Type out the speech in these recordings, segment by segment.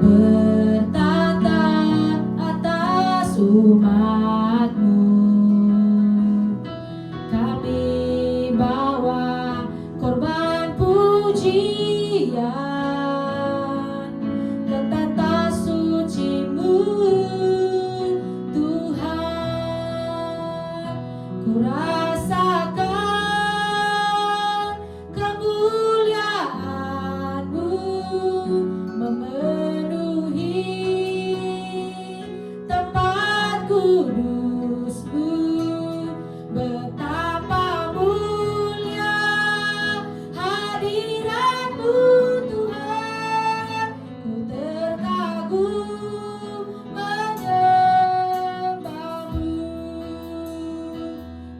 bertata atas umat-Mu. Kami bawa korban pujian ke tata suci-Mu, Tuhan. Ku rasakan kemuliaan-Mu memenuhi tempat kudus-Mu. Betapa mulia hadirat-Mu, Tuhan. Ku terkagum menyembah-Mu.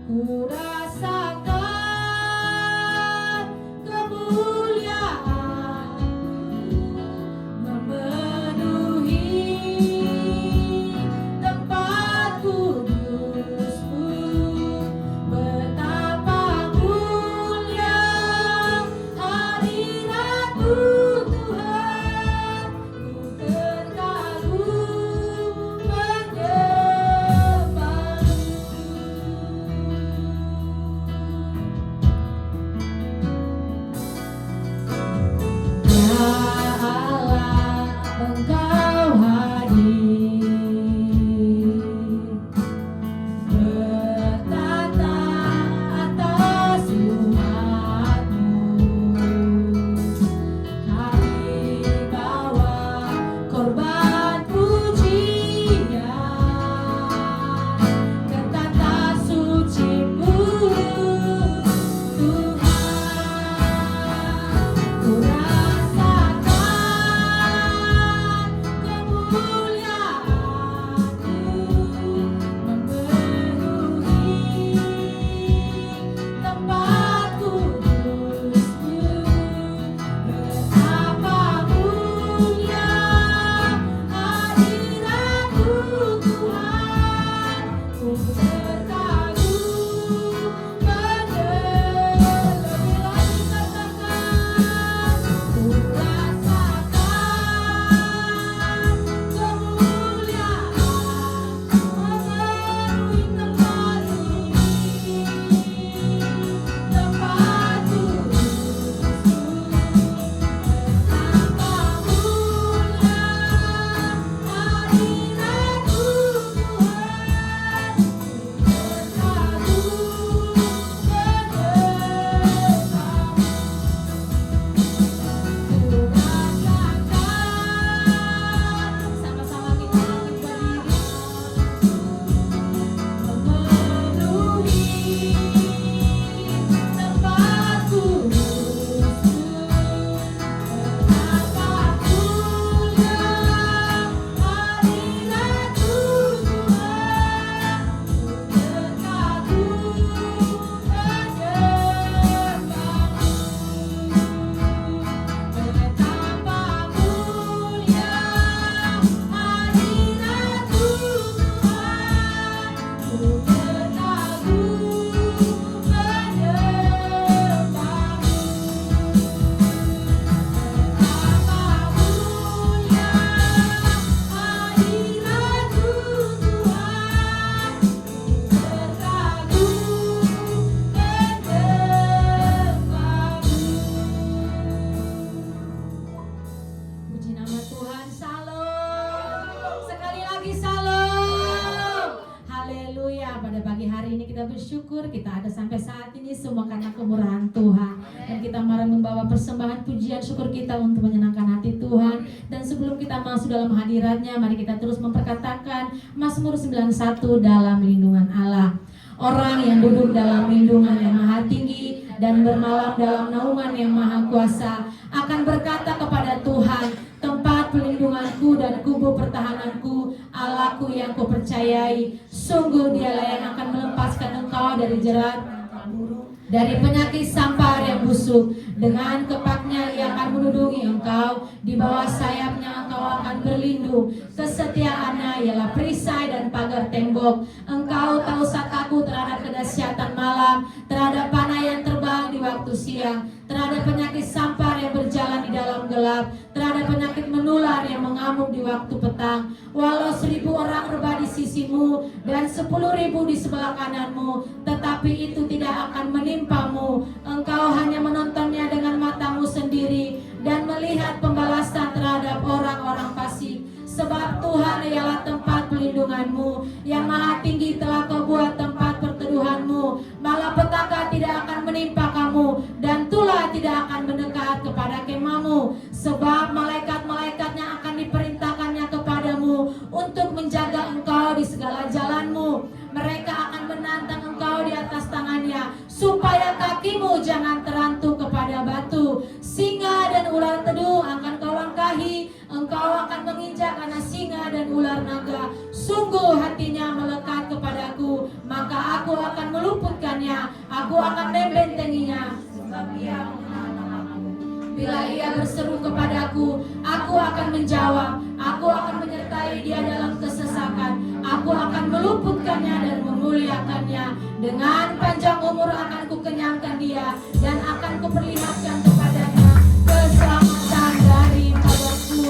Ku rasakan kemuliaan-Mu memenuhi tempat kudus-Mu. Betapa mulia hadirat-Mu, Tuhan. Ku terkagum menyembah-Mu. Ya Allah, Engkau hadir bertata atas umat-Mu. Kami bawa korban pujian ke tata suci-Mu, Tuhan. Ku rasakan kemuliaan-Mu memenuhi tempat kudus-Mu. Betapa mulia hadirat-Mu, Tuhan. Ku terkagum menyembah. Lebih lagi katakan, ku rasakan kemuliaan memenuhi tempat ini, tempat kudus-Mu. Betapa mulia hadirat-Mu, Tuhan. Ku terkagum menyembah-Mu. Sama-sama kita angkat berdiri. Memenuhi tempat kudus-Mu. Betapa mulia hadirat-Mu, Tuhan. Ku terkagum menyembah-Mu. Betapa mulia hadirat-Mu, Tuhan. Ku terkagum Puji nama Tuhan. Salam. Sekali lagi salam. Haleluya. Pada pagi hari ini kita bersyukur kita ada sampai saat ini semua karena kemurahan Tuhan. Dan kita mari membawa persembahan pujian syukur kita untuk menyenangkan hati Tuhan. Dan sebelum kita masuk dalam hadiratnya, mari kita terus memperkatakan Mazmur 91 dalam lindungan Allah. Orang yang duduk dalam lindungan yang maha tinggi dan bermalam dalam naungan yang maha kuasa akan berkata kepada Tuhan, tempat pelindunganku dan kubu pertahananku, Allahku yang kupercayai. Sungguh dialah yang akan melepaskan engkau dari jerat, dari penyakit sampar yang busuk. Dengan kepaknya ia akan melindungi engkau, di bawah sayapnya engkau akan berlindung. Kesetiaannya ialah perisai dan pagar tembok. Engkau tahu sakaku terhadap kedahsyatan malam, terhadap panah yang terbang di waktu siang, terhadap penyakit sampar yang berjalan di dalam gelap, terhadap penyakit menular yang mengalami mengamuk di waktu petang. Walau 1000 orang rebah di sisimu dan 10.000 di sebelah kananmu, tetapi itu tidak akan menimpamu. Engkau hanya menontonnya dengan matamu sendiri dan melihat pembalasan terhadap orang-orang fasik. Sebab Tuhan ialah tempat pelindunganmu, yang maha tinggi telah kau buat tempat perteduhanmu. Malapetaka tidak akan menimpa kamu, dan tulah tidak akan mendekat kepada kemahmu. Sebab malaikat-malaikatnya akan diperintahkannya kepadamu untuk menjaga engkau di segala jalanmu. Mereka akan menantang engkau di atas tangannya, supaya kakimu jangan terantuk kepada batu. Singa dan ular tedung akan kau langkahi, engkau akan menginjak anak singa dan ular naga. Sungguh hatinya melekat kepadaku, maka aku akan meluputkannya, aku akan membentenginya, sebab ia mengenal namaku. Bila ia berseru kepadaku, aku akan menjawab, aku akan menyertai dia dalam kesesakan, aku akan meluputkannya dan memuliakannya. Dengan panjang umur akan kukenyangkan dia, dan akan kuperlihatkan kepadanya keselamatan daripadaku.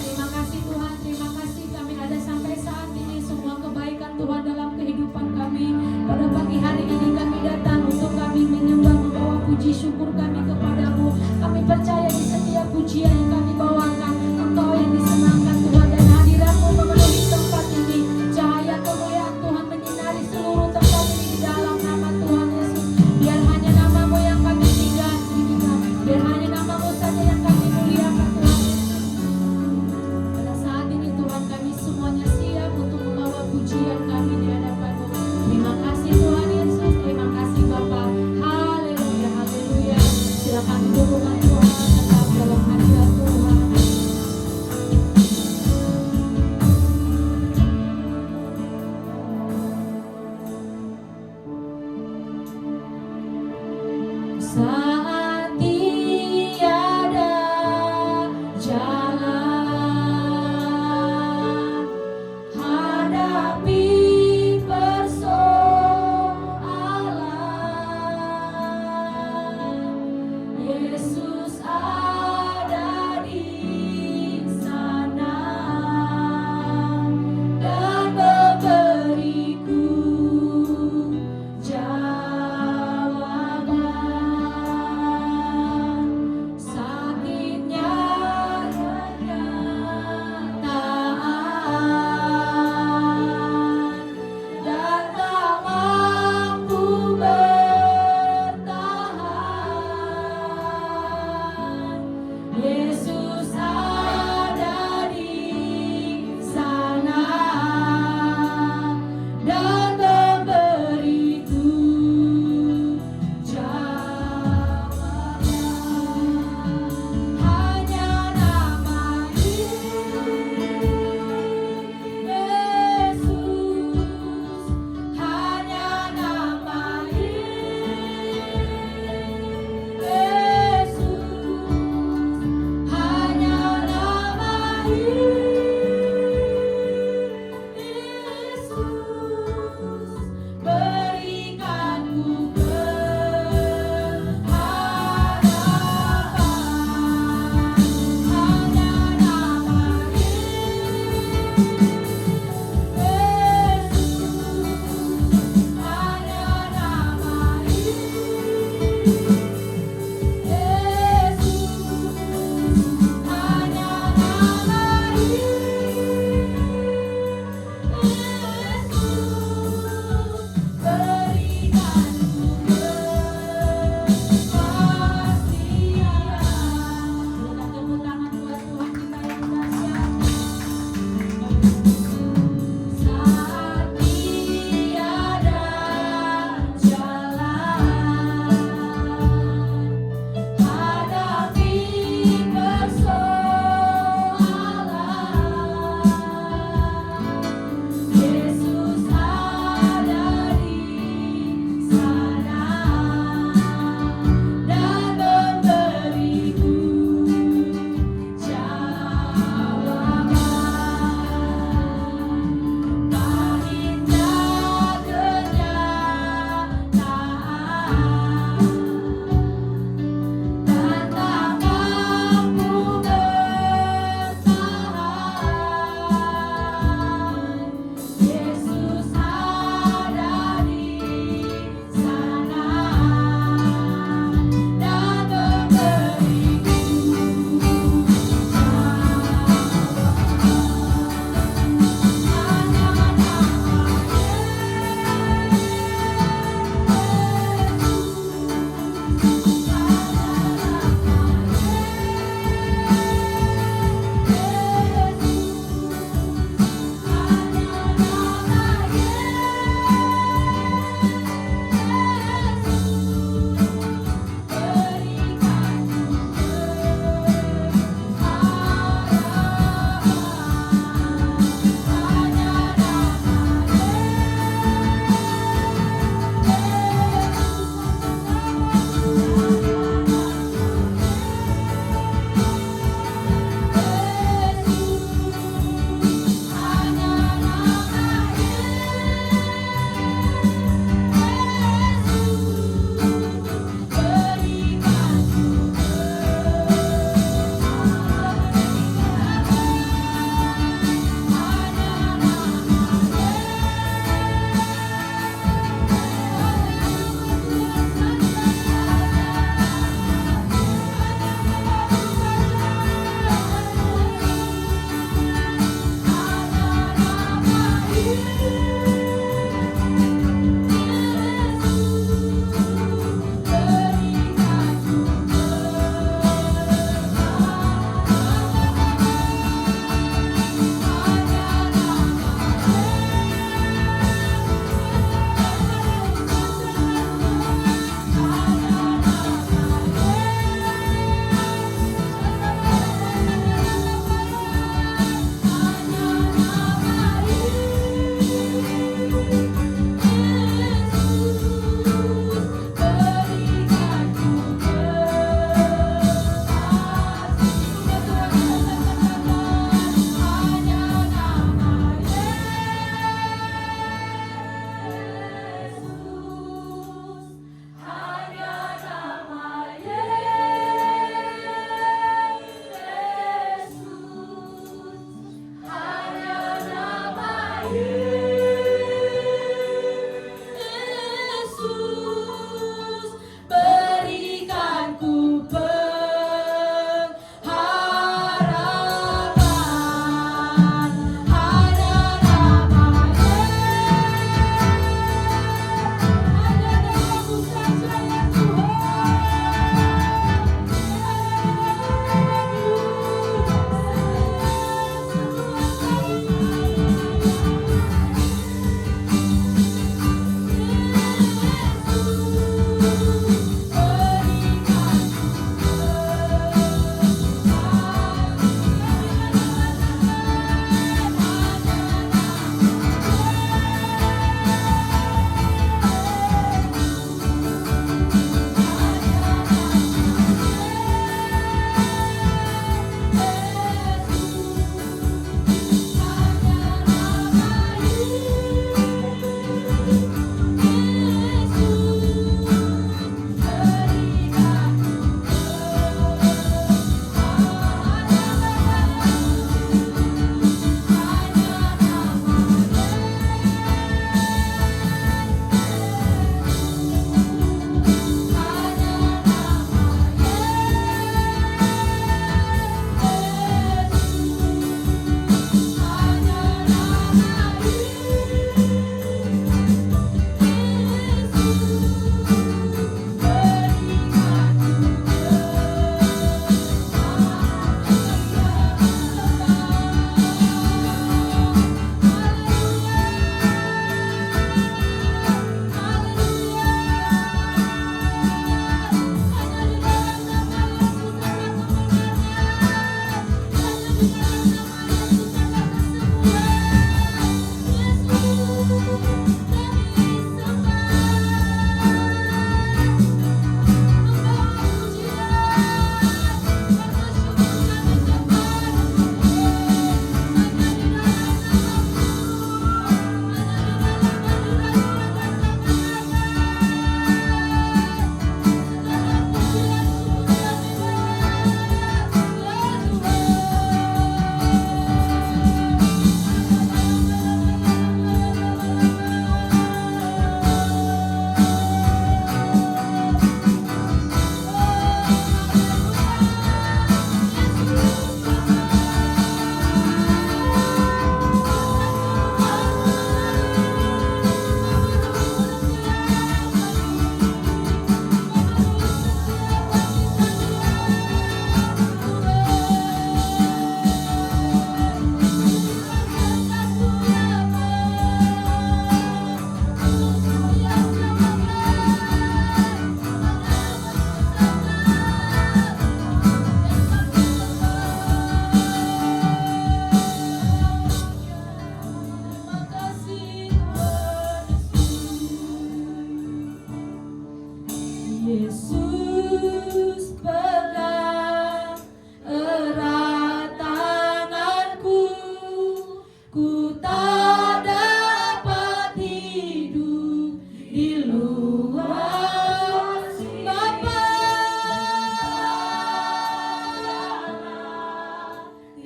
Terima kasih Tuhan, terima kasih kami ada sampai saat ini. Semua kebaikan Tuhan dalam kehidupan kami. Pada pagi hari ini kami datang untuk kami menyembah, membawa puji syukur kami kepadamu. Kami percaya di setiap pujian yang kami bawakan, Engkau yang disenangkan Tuhan, dan hadiratmu memenuhi tempat ini. Cahaya kemuliaan Tuhan menyinari seluruh tempat ini di dalam nama Tuhan Yesus. Biar hanya namamu yang kami tinggal.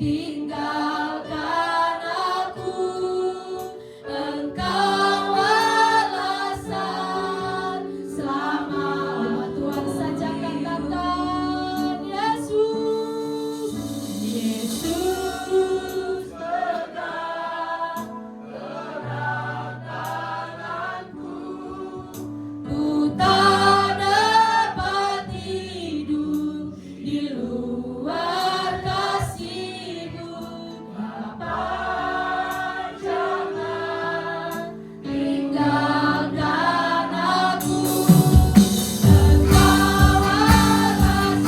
tinggalkan aku, Engkau alasan selamat. Tuhan saja katakan Yesus, Yesus pegang erat tanganku, ku tak dapat hidup di luar kasih-Mu. Bapa, jangan tinggalkan aku, Engkau alasan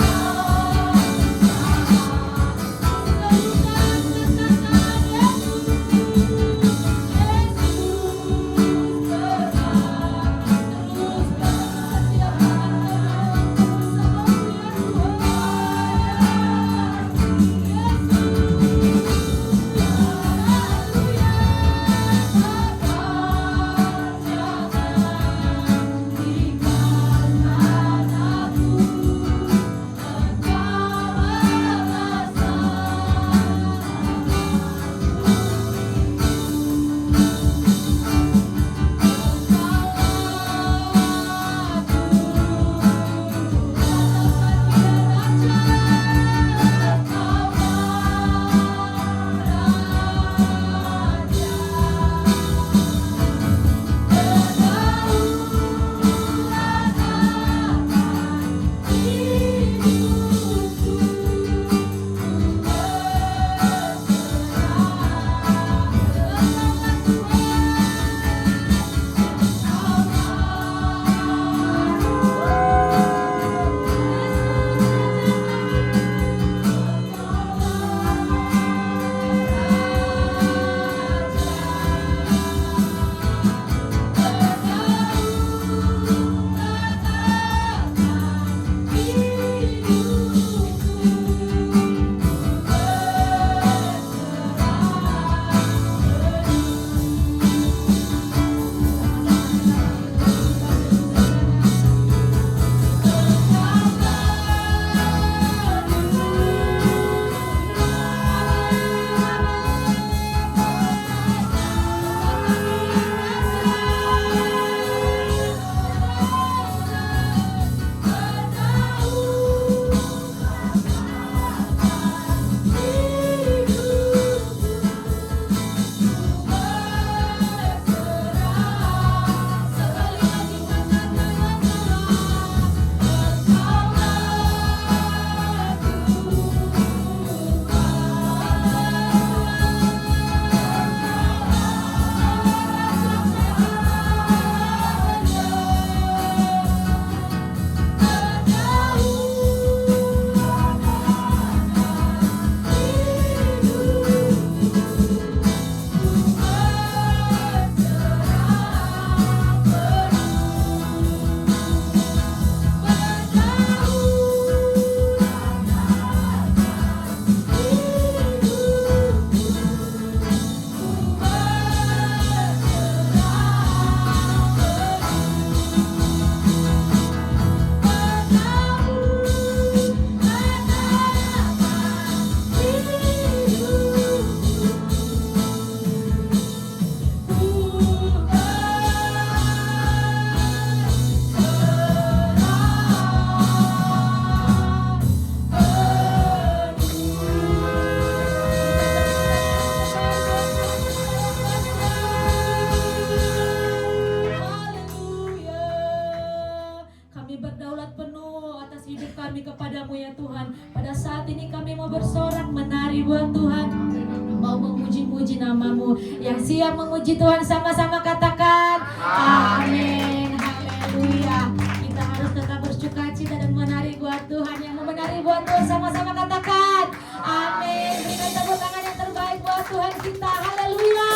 yang siap memuji Tuhan sama-sama katakan amin. Haleluya. Kita harus tetap bersukacita dan menari buat Tuhan. Yang mau menari buat Tuhan sama-sama katakan amin. Berikan tepuk tangan yang terbaik buat Tuhan kita. Haleluya.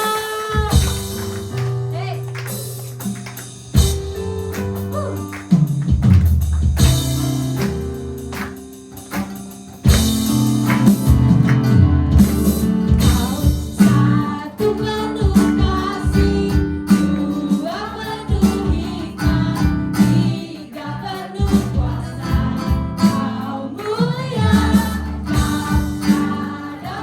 Ada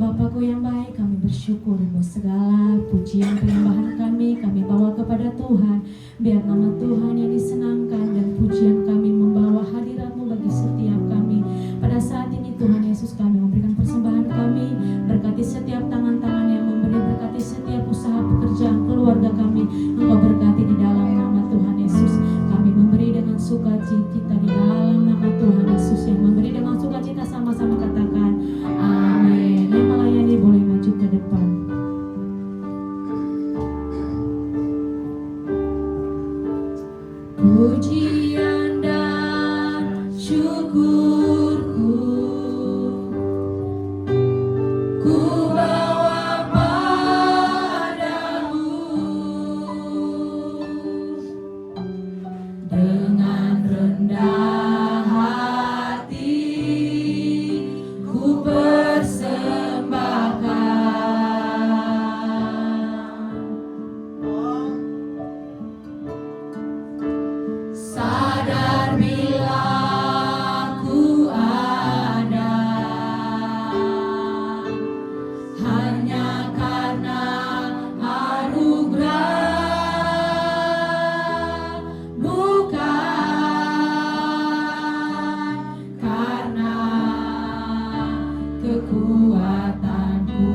Bapakku yang baik, kami bersyukur buat segala pujian penyembahan kami bawa kepada Tuhan. Biar nama Tuhan yang disenangkan dan pujian kami membawa hadirat-Mu bagi setiap kami. Pada saat ini Tuhan Yesus, kami memberikan persembahan kami. Berkati setiap tangan-tangan yang memberi, berkati setiap usaha pekerjaan keluarga kami. Engkau berkati di dalam nama Tuhan Yesus. Kami memberi dengan sukacita di dalam nama Tuhan Yesus. Yang memberi dengan sukacita sama-sama katakan amin. Yang melayani boleh maju ke depan. Pujian dan syukurku ku bawa padamu dengan rendah hati ku persembahkan. Sadar bila ku ada hanya karena anugerah, bukan karena kekuatanku.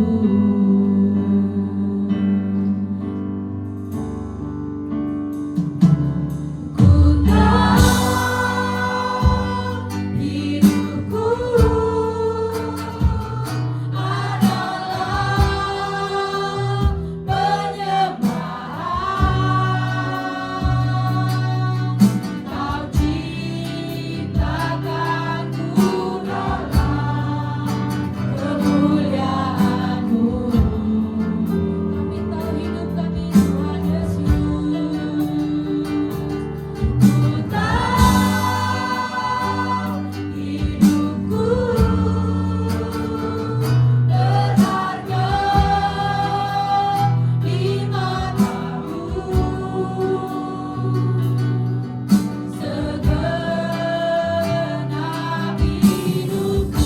Ku tahu hidupku adalah penyembahan. Kau ciptakanku dalam kemuliaan-Mu. Kami tahu hidup kami Tuhan Yesus. Ku tahu hidupku berharga di mata-Mu. Segenap hidupku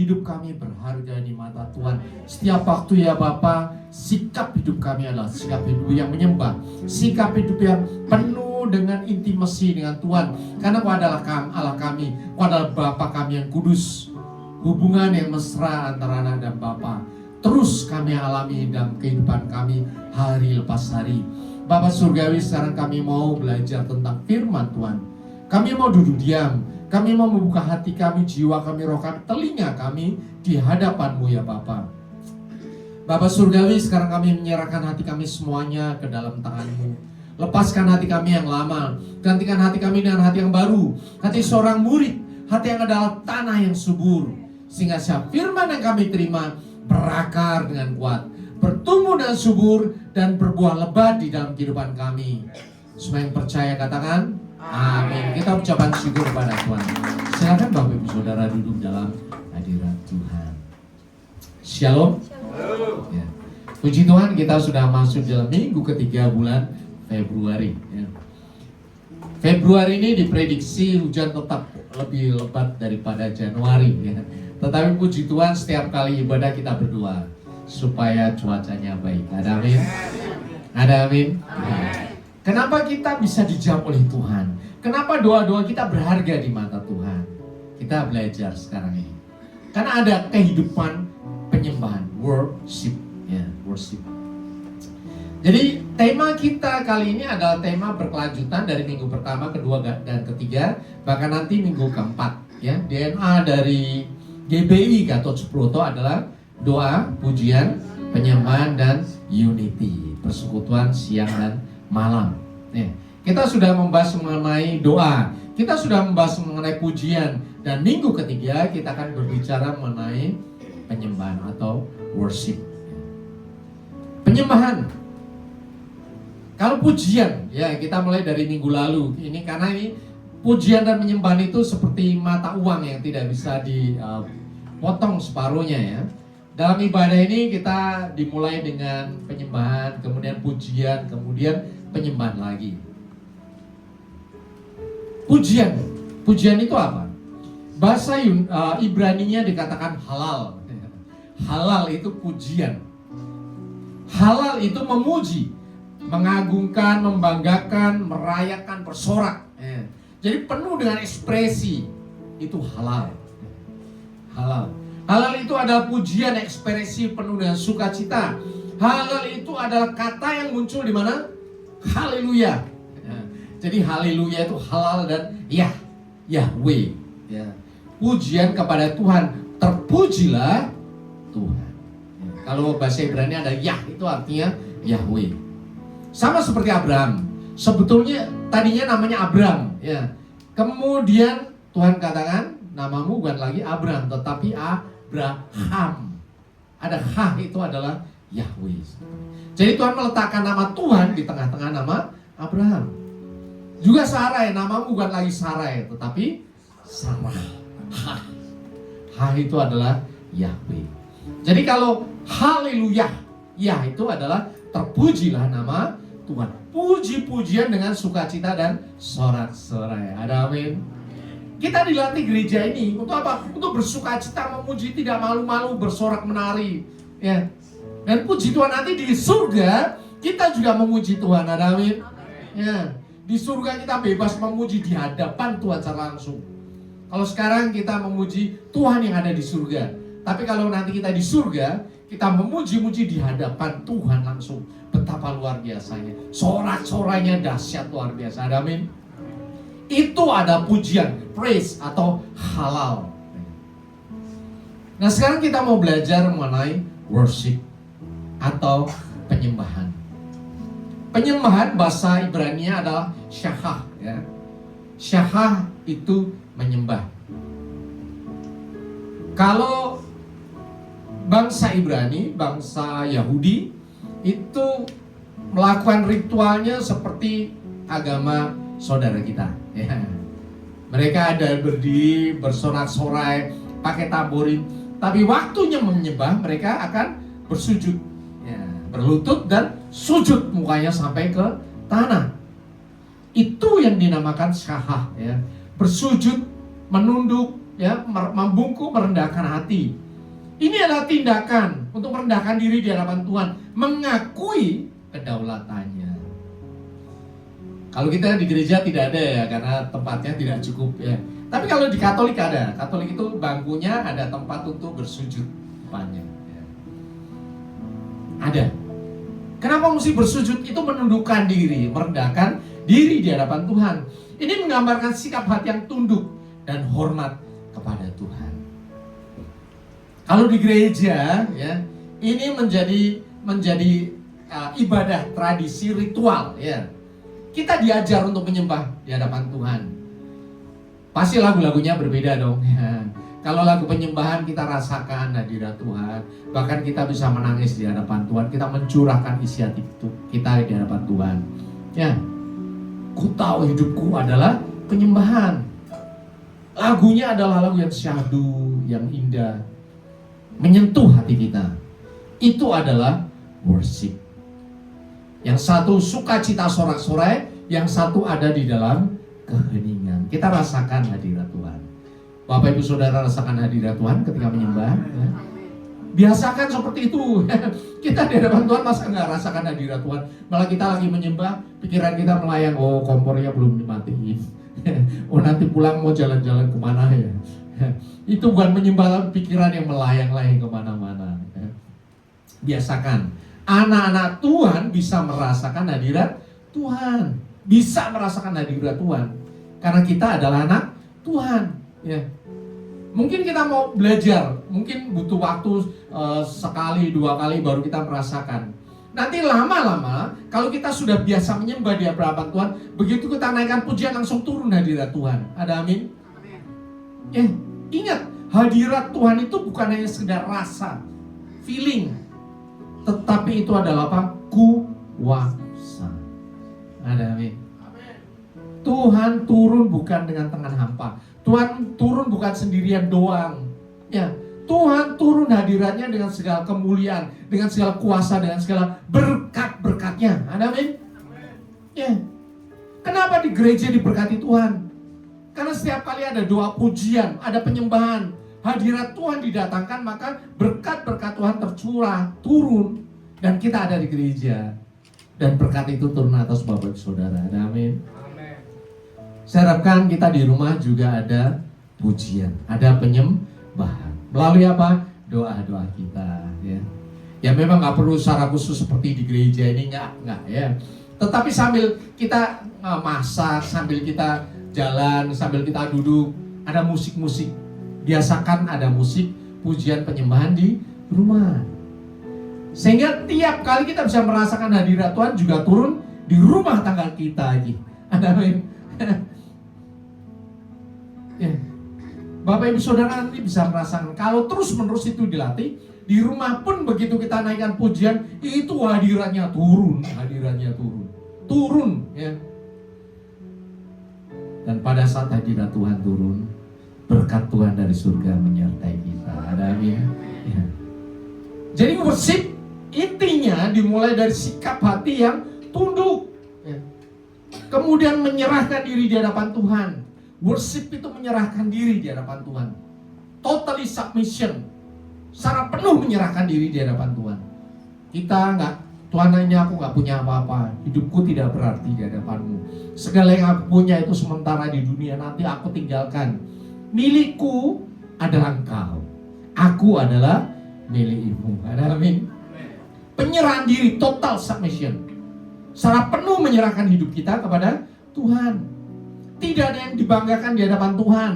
hidup kami berharga di mata Tuhan. Setiap waktu ya Bapa, sikap hidup kami adalah sikap hidup yang menyembah, sikap hidup yang penuh dengan intimasi dengan Tuhan. Karena Kau adalah Allah kami, Kau adalah Bapa kami yang kudus. Hubungan yang mesra antara anak dan Bapa terus kami alami dalam kehidupan kami hari lepas hari. Bapa Surgawi, sekarang kami mau belajar tentang firman Tuhan. Kami mau duduk diam, kami mau membuka hati kami, jiwa kami, roh kami, telinga kami di hadapan-Mu ya Bapa. Bapa Surgawi, sekarang kami menyerahkan hati kami semuanya ke dalam tangan-Mu. Lepaskan hati kami yang lama, gantikan hati kami dengan hati yang baru, hati seorang murid, hati yang adalah tanah yang subur, sehingga setiap firman yang kami terima berakar dengan kuat, bertumbuh dan subur, dan berbuah lebat di dalam kehidupan kami. Semua yang percaya katakan amin. Kita ucapkan syukur kepada Tuhan. Silakan Bapak Ibu Saudara duduk dalam hadirat Tuhan. Shalom. Ya. Puji Tuhan, kita sudah masuk dalam minggu ketiga bulan Februari ya. Februari ini diprediksi hujan tetap lebih lebat daripada Januari ya. Tetapi puji Tuhan, setiap kali ibadah kita berdoa supaya cuacanya baik. Ada amin? Ada amin? Kenapa kita bisa dijawab oleh Tuhan? Kenapa doa-doa kita berharga di mata Tuhan? Kita belajar sekarang ini. Karena ada kehidupan penyembahan, worship ya, worship. Jadi tema kita kali ini adalah tema berkelanjutan dari minggu pertama, kedua, dan ketiga, bahkan nanti minggu keempat ya. DNA dari GBI Gatot Subroto adalah doa, pujian, penyembahan, dan unity, persekutuan siang dan malam. Kita sudah membahas mengenai doa, kita sudah membahas mengenai pujian, dan minggu ketiga kita akan berbicara mengenai penyembahan atau worship. Penyembahan. Kalau pujian, ya kita mulai dari minggu lalu. Ini karena ini pujian dan penyembahan itu seperti mata uang yang tidak bisa dipotong separuhnya ya. Dalam ibadah ini kita dimulai dengan penyembahan, kemudian pujian, kemudian penyembahan lagi. Pujian, pujian itu apa? Bahasa Ibraninya dikatakan halal. Halal itu pujian. Halal itu memuji, mengagungkan, membanggakan, merayakan, bersorak. Jadi penuh dengan ekspresi. Itu halal. Halal. Halal itu adalah pujian, ekspresi penuh dengan sukacita. Halal itu adalah kata yang muncul di mana? Haleluya. Jadi haleluya itu halal dan Yahweh. Ya. Pujian kepada Tuhan. Terpujilah Tuhan. Kalau bahasa Ibrani ada Yah, itu artinya Yahweh. Sama seperti Abraham. Sebetulnya tadinya namanya Abram, ya. Kemudian Tuhan katakan, namamu bukan lagi Abram, tetapi Abraham. Ada H, itu adalah Yahweh. Jadi Tuhan meletakkan nama Tuhan di tengah-tengah nama Abraham. Juga Sarai, namamu bukan lagi Sarai, tetapi Sarah. H itu adalah Yahweh. Jadi kalau haleluya, ya itu adalah terpujilah nama Tuhan. Puji-pujian dengan sukacita dan sorak-sorai. Ada amin. Kita dilatih gereja ini untuk apa? Untuk bersukacita, memuji, tidak malu-malu, bersorak menari. Ya. Dan puji Tuhan nanti di surga kita juga memuji Tuhan. Ada amin. Ya. Di surga kita bebas memuji di hadapan Tuhan secara langsung. Kalau sekarang kita memuji Tuhan yang ada di surga. Tapi kalau nanti kita di surga, kita memuji-muji di hadapan Tuhan langsung. Betapa luar biasanya. Sorak-sorainya dahsyat luar biasa. Amin. Itu ada pujian, praise atau halal. Nah sekarang kita mau belajar mengenai worship atau penyembahan. Penyembahan bahasa Ibrani-nya adalah syahah. Ya. Syahah itu menyembah. Kalau bangsa Ibrani, bangsa Yahudi itu melakukan ritualnya seperti agama saudara kita. Ya. Mereka ada berdiri, bersorak-sorai, pakai tamborin. Tapi waktunya menyembah, mereka akan bersujud, ya, berlutut dan sujud mukanya sampai ke tanah. Itu yang dinamakan syahah, ya. Bersujud, menunduk, ya, membungkuk, merendahkan hati. Ini adalah tindakan untuk merendahkan diri di hadapan Tuhan, mengakui kedaulatannya. Kalau kita di gereja tidak ada ya, karena tempatnya tidak cukup ya. Tapi kalau di Katolik ada. Katolik itu bangkunya ada tempat untuk bersujud depannya. Ya. Ada. Kenapa mesti bersujud? Itu menundukkan diri, merendahkan diri di hadapan Tuhan. Ini menggambarkan sikap hati yang tunduk dan hormat kepada Tuhan. Kalau di gereja, ya, ini menjadi ibadah, tradisi, ritual, ya. Kita diajar untuk menyembah di hadapan Tuhan. Pasti lagu-lagunya berbeda dong. Ya. Kalau lagu penyembahan kita rasakan hadirat Tuhan, bahkan kita bisa menangis di hadapan Tuhan. Kita mencurahkan isi hati kita di hadapan Tuhan. Ya, ku tahu hidupku adalah penyembahan. Lagunya adalah lagu yang syahdu, yang indah, menyentuh hati kita. Itu adalah worship. Yang satu sukacita sorak-sorai, yang satu ada di dalam keheningan. Kita rasakan hadirat Tuhan. Bapak Ibu Saudara rasakan hadirat Tuhan ketika menyembah. Ya. Biasakan seperti itu. Kita di hadapan Tuhan masa nggak rasakan hadirat Tuhan. Malah kita lagi menyembah, pikiran kita melayang. Oh, kompornya belum dimatiin. Oh, nanti pulang mau jalan-jalan kemana ya. Itu bukan menyembah, pikiran yang melayang-layang kemana-mana. Biasakan. Anak-anak Tuhan bisa merasakan hadirat Tuhan. Bisa merasakan hadirat Tuhan. Karena kita adalah anak Tuhan. Ya. Mungkin kita mau belajar, mungkin butuh waktu sekali, 2 kali baru kita merasakan. Nanti lama-lama, kalau kita sudah biasa menyembah di hadapan Tuhan, begitu kita naikkan pujian langsung turun hadirat Tuhan. Ada amin? Ingat, hadirat Tuhan itu bukan hanya sekedar rasa, feeling, tetapi itu adalah apa? Kuasa. Ada amin? Tuhan turun bukan dengan tangan hampa. Tuhan turun bukan sendirian doang. Ya, Tuhan turun hadiratnya dengan segala kemuliaan, dengan segala kuasa, dengan segala berkat-berkatnya. Ada amin? Ya. Kenapa di gereja diberkati Tuhan? Karena setiap kali ada doa pujian, ada penyembahan, hadirat Tuhan didatangkan, maka berkat-berkat Tuhan tercurah, turun, dan kita ada di gereja. Dan berkat itu turun atas Bapak Saudara. Ada amin? Saya harapkan kita di rumah juga ada pujian, ada penyembahan. Melalui apa? Doa-doa kita, ya. Ya memang nggak perlu secara khusus seperti di gereja ini, nggak ya. Tetapi sambil kita masak, sambil kita jalan, sambil kita duduk, ada musik-musik. Biasakan ada musik, pujian, penyembahan di rumah. Sehingga tiap kali kita bisa merasakan hadirat Tuhan juga turun di rumah tangga kita lagi. Ada amin? Ya. Bapak Ibu Saudara nanti bisa merasakan kalau terus menerus itu dilatih, di rumah pun begitu kita naikkan pujian, itu hadiratnya turun, turun ya. Dan pada saat hadirat Tuhan turun, berkat Tuhan dari surga menyertai kita. Ada amin? Ya. Jadi worship intinya dimulai dari sikap hati yang tunduk, ya. Kemudian menyerahkan diri di hadapan Tuhan. Worship itu menyerahkan diri di hadapan Tuhan. Totally submission. Secara penuh menyerahkan diri di hadapan Tuhan. Kita Tuhan, ini aku nggak punya apa-apa. Hidupku tidak berarti di hadapanmu. Segala yang aku punya itu sementara di dunia, nanti aku tinggalkan. Milikku adalah Engkau. Aku adalah milikmu. Ada amin? Penyerahan diri, total submission. Secara penuh menyerahkan hidup kita kepada Tuhan. Tidak ada yang dibanggakan di hadapan Tuhan.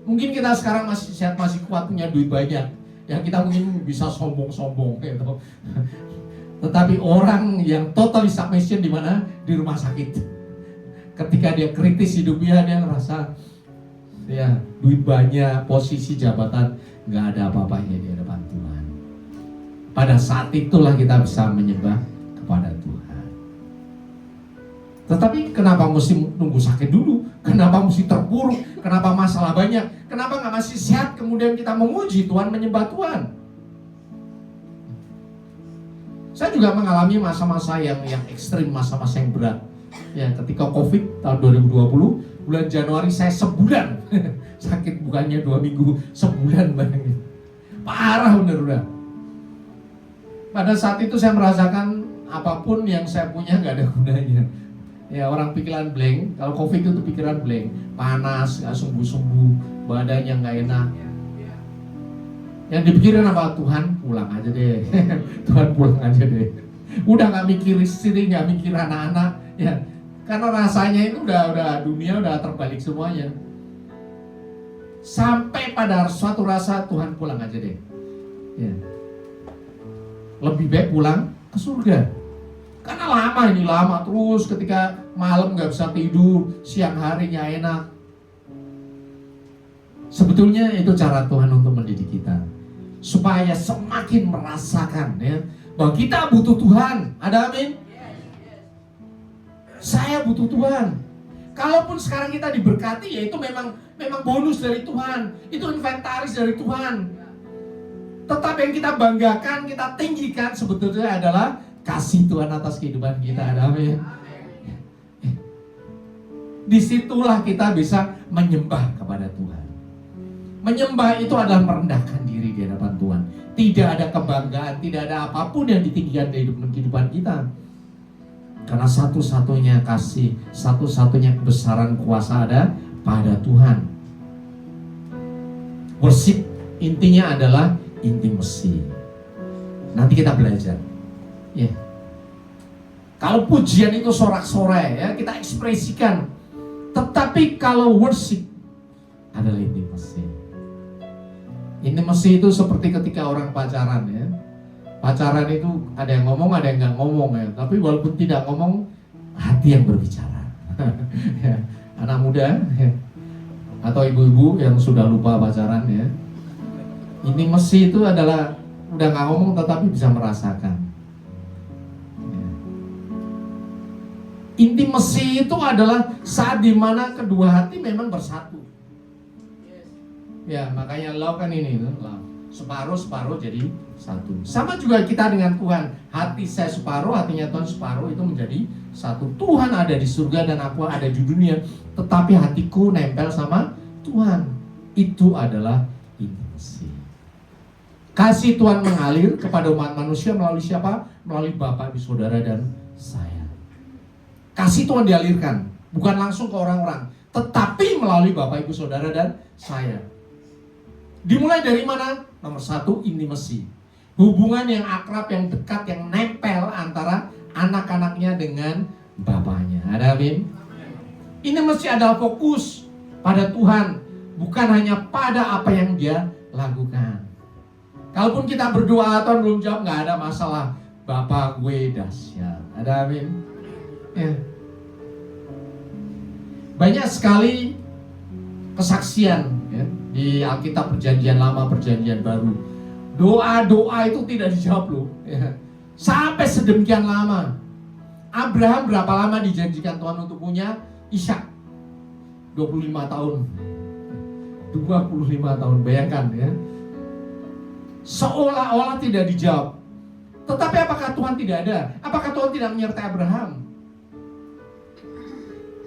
Mungkin kita sekarang masih sehat, masih kuat, punya duit banyak. Yang kita mungkin bisa sombong-sombong gitu. Tetapi orang yang totally submission di mana? Di rumah sakit. Ketika dia kritis hidupnya, dia ngerasa ya duit banyak, posisi jabatan, nggak ada apa-apanya di hadapan Tuhan. Pada saat itulah kita bisa menyembah kepada Tuhan. Tetapi kenapa mesti nunggu sakit dulu? Kenapa mesti terpuruk? Kenapa masalah banyak? Kenapa nggak masih sehat kemudian kita memuji Tuhan, menyembah Tuhan? Saya juga mengalami masa-masa yang ekstrim, masa-masa yang berat. Ya, ketika COVID tahun 2020, bulan Januari saya sebulan sakit, bukannya 2 minggu, sebulan, bayangin. Parah bener udah. Pada saat itu saya merasakan apapun yang saya punya nggak ada gunanya. Ya, orang pikiran blank. Kalau COVID itu pikiran blank, panas, nggak sembuh-sembuh, badannya nggak enak. Yang dipikirin apa? Tuhan pulang aja deh. Tuhan pulang aja deh. Udah nggak mikir istri, nggak mikir anak-anak, ya. Karena rasanya itu udah dunia udah terbalik semuanya. Sampai pada suatu rasa Tuhan pulang aja deh. Ya. Lebih baik pulang ke surga. Karena lama terus, ketika malam nggak bisa tidur, siang harinya enak. Sebetulnya itu cara Tuhan untuk mendidik kita, supaya semakin merasakan ya bahwa kita butuh Tuhan. Ada amin? Saya butuh Tuhan. Kalaupun sekarang kita diberkati, ya itu memang bonus dari Tuhan. Itu inventaris dari Tuhan. Tetapi yang kita banggakan, kita tinggikan sebetulnya adalah kasih Tuhan atas kehidupan kita. Ada amin? Disitulah kita bisa menyembah kepada Tuhan. Menyembah itu adalah merendahkan diri di hadapan Tuhan. Tidak ada kebanggaan, tidak ada apapun yang ditinggikan di kehidupan kita. Karena satu-satunya kasih, satu-satunya kebesaran kuasa ada pada Tuhan. Worship intinya adalah intimacy. Nanti kita belajar. Ya. Kalau pujian itu sorak-sorai ya, kita ekspresikan. Tetapi kalau worship adalah intimacy. Intimacy itu seperti ketika orang pacaran ya. Pacaran itu ada yang ngomong, ada yang nggak ngomong ya. Tapi walaupun tidak ngomong, hati yang berbicara. Ya. Anak muda ya. Atau ibu-ibu yang sudah lupa pacaran ya. Intimacy itu adalah udah nggak ngomong tetapi bisa merasakan. Ya. Intimacy itu adalah saat dimana kedua hati memang bersatu. Ya, makanya love kan ini love. Separuh jadi satu. Sama juga kita dengan Tuhan. Hati saya separuh, hatinya Tuhan separuh, itu menjadi satu. Tuhan ada di surga dan aku ada di dunia, tetapi hatiku nempel sama Tuhan. Itu adalah intimacy. Kasih Tuhan mengalir kepada umat manusia melalui siapa? Melalui Bapak, Ibu, Saudara, dan saya. Kasih Tuhan dialirkan, bukan langsung ke orang-orang, tetapi melalui Bapak, Ibu, Saudara, dan saya. Dimulai dari mana? Nomor 1, intimacy. Hubungan yang akrab, yang dekat, yang nempel antara anak-anaknya dengan bapaknya. Ada amin? Intimacy adalah fokus pada Tuhan, bukan hanya pada apa yang dia lakukan. Kalaupun kita berdoa, Tuhan belum jawab, nggak ada masalah. Bapak gue dahsyat. Ada amin? Ya. Banyak sekali kesaksian ya, di Alkitab Perjanjian Lama, Perjanjian Baru. Doa-doa itu tidak dijawab loh ya. Sampai sedemikian lama. Abraham berapa lama dijanjikan Tuhan untuk punya Ishak? 25 tahun. 25 tahun, bayangkan ya. Seolah-olah tidak dijawab. Tetapi apakah Tuhan tidak ada? Apakah Tuhan tidak menyertai Abraham?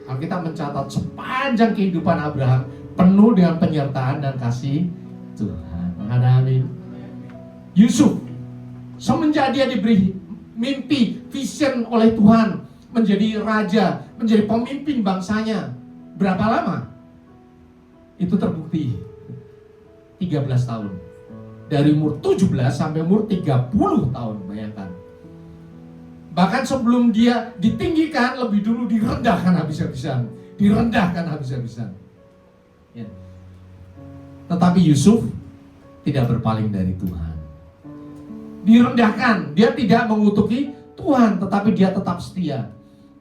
Alkitab mencatat sepanjang kehidupan Abraham penuh dengan penyertaan dan kasih Tuhan. Ada amin. Yusuf, semenjak dia diberi mimpi, vision oleh Tuhan, menjadi raja, menjadi pemimpin bangsanya. Berapa lama? Itu terbukti 13 tahun. Dari umur 17 sampai umur 30 tahun, bayangkan. Bahkan sebelum dia ditinggikan, lebih dulu direndahkan habis-habisan. Ya. Tetapi Yusuf tidak berpaling dari Tuhan. Direndahkan, dia tidak mengutuki Tuhan, tetapi dia tetap setia.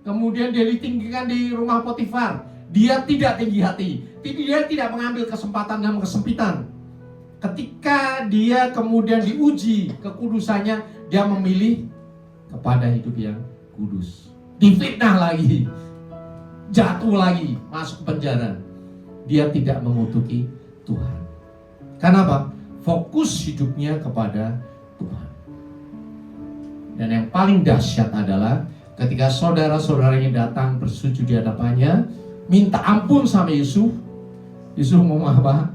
Kemudian dia ditinggikan di rumah Potifar. Dia tidak tinggi hati. Dia tidak mengambil kesempatan dalam kesempitan. Ketika dia kemudian diuji kekudusannya, dia memilih kepada hidup yang kudus. Difitnah lagi, jatuh lagi, masuk penjara. Dia tidak mengutuki Tuhan. Kenapa? Fokus hidupnya kepada Tuhan. Dan yang paling dahsyat adalah ketika saudara-saudaranya datang bersujud di hadapannya, minta ampun sama Yusuf. Yusuf ngomong apa?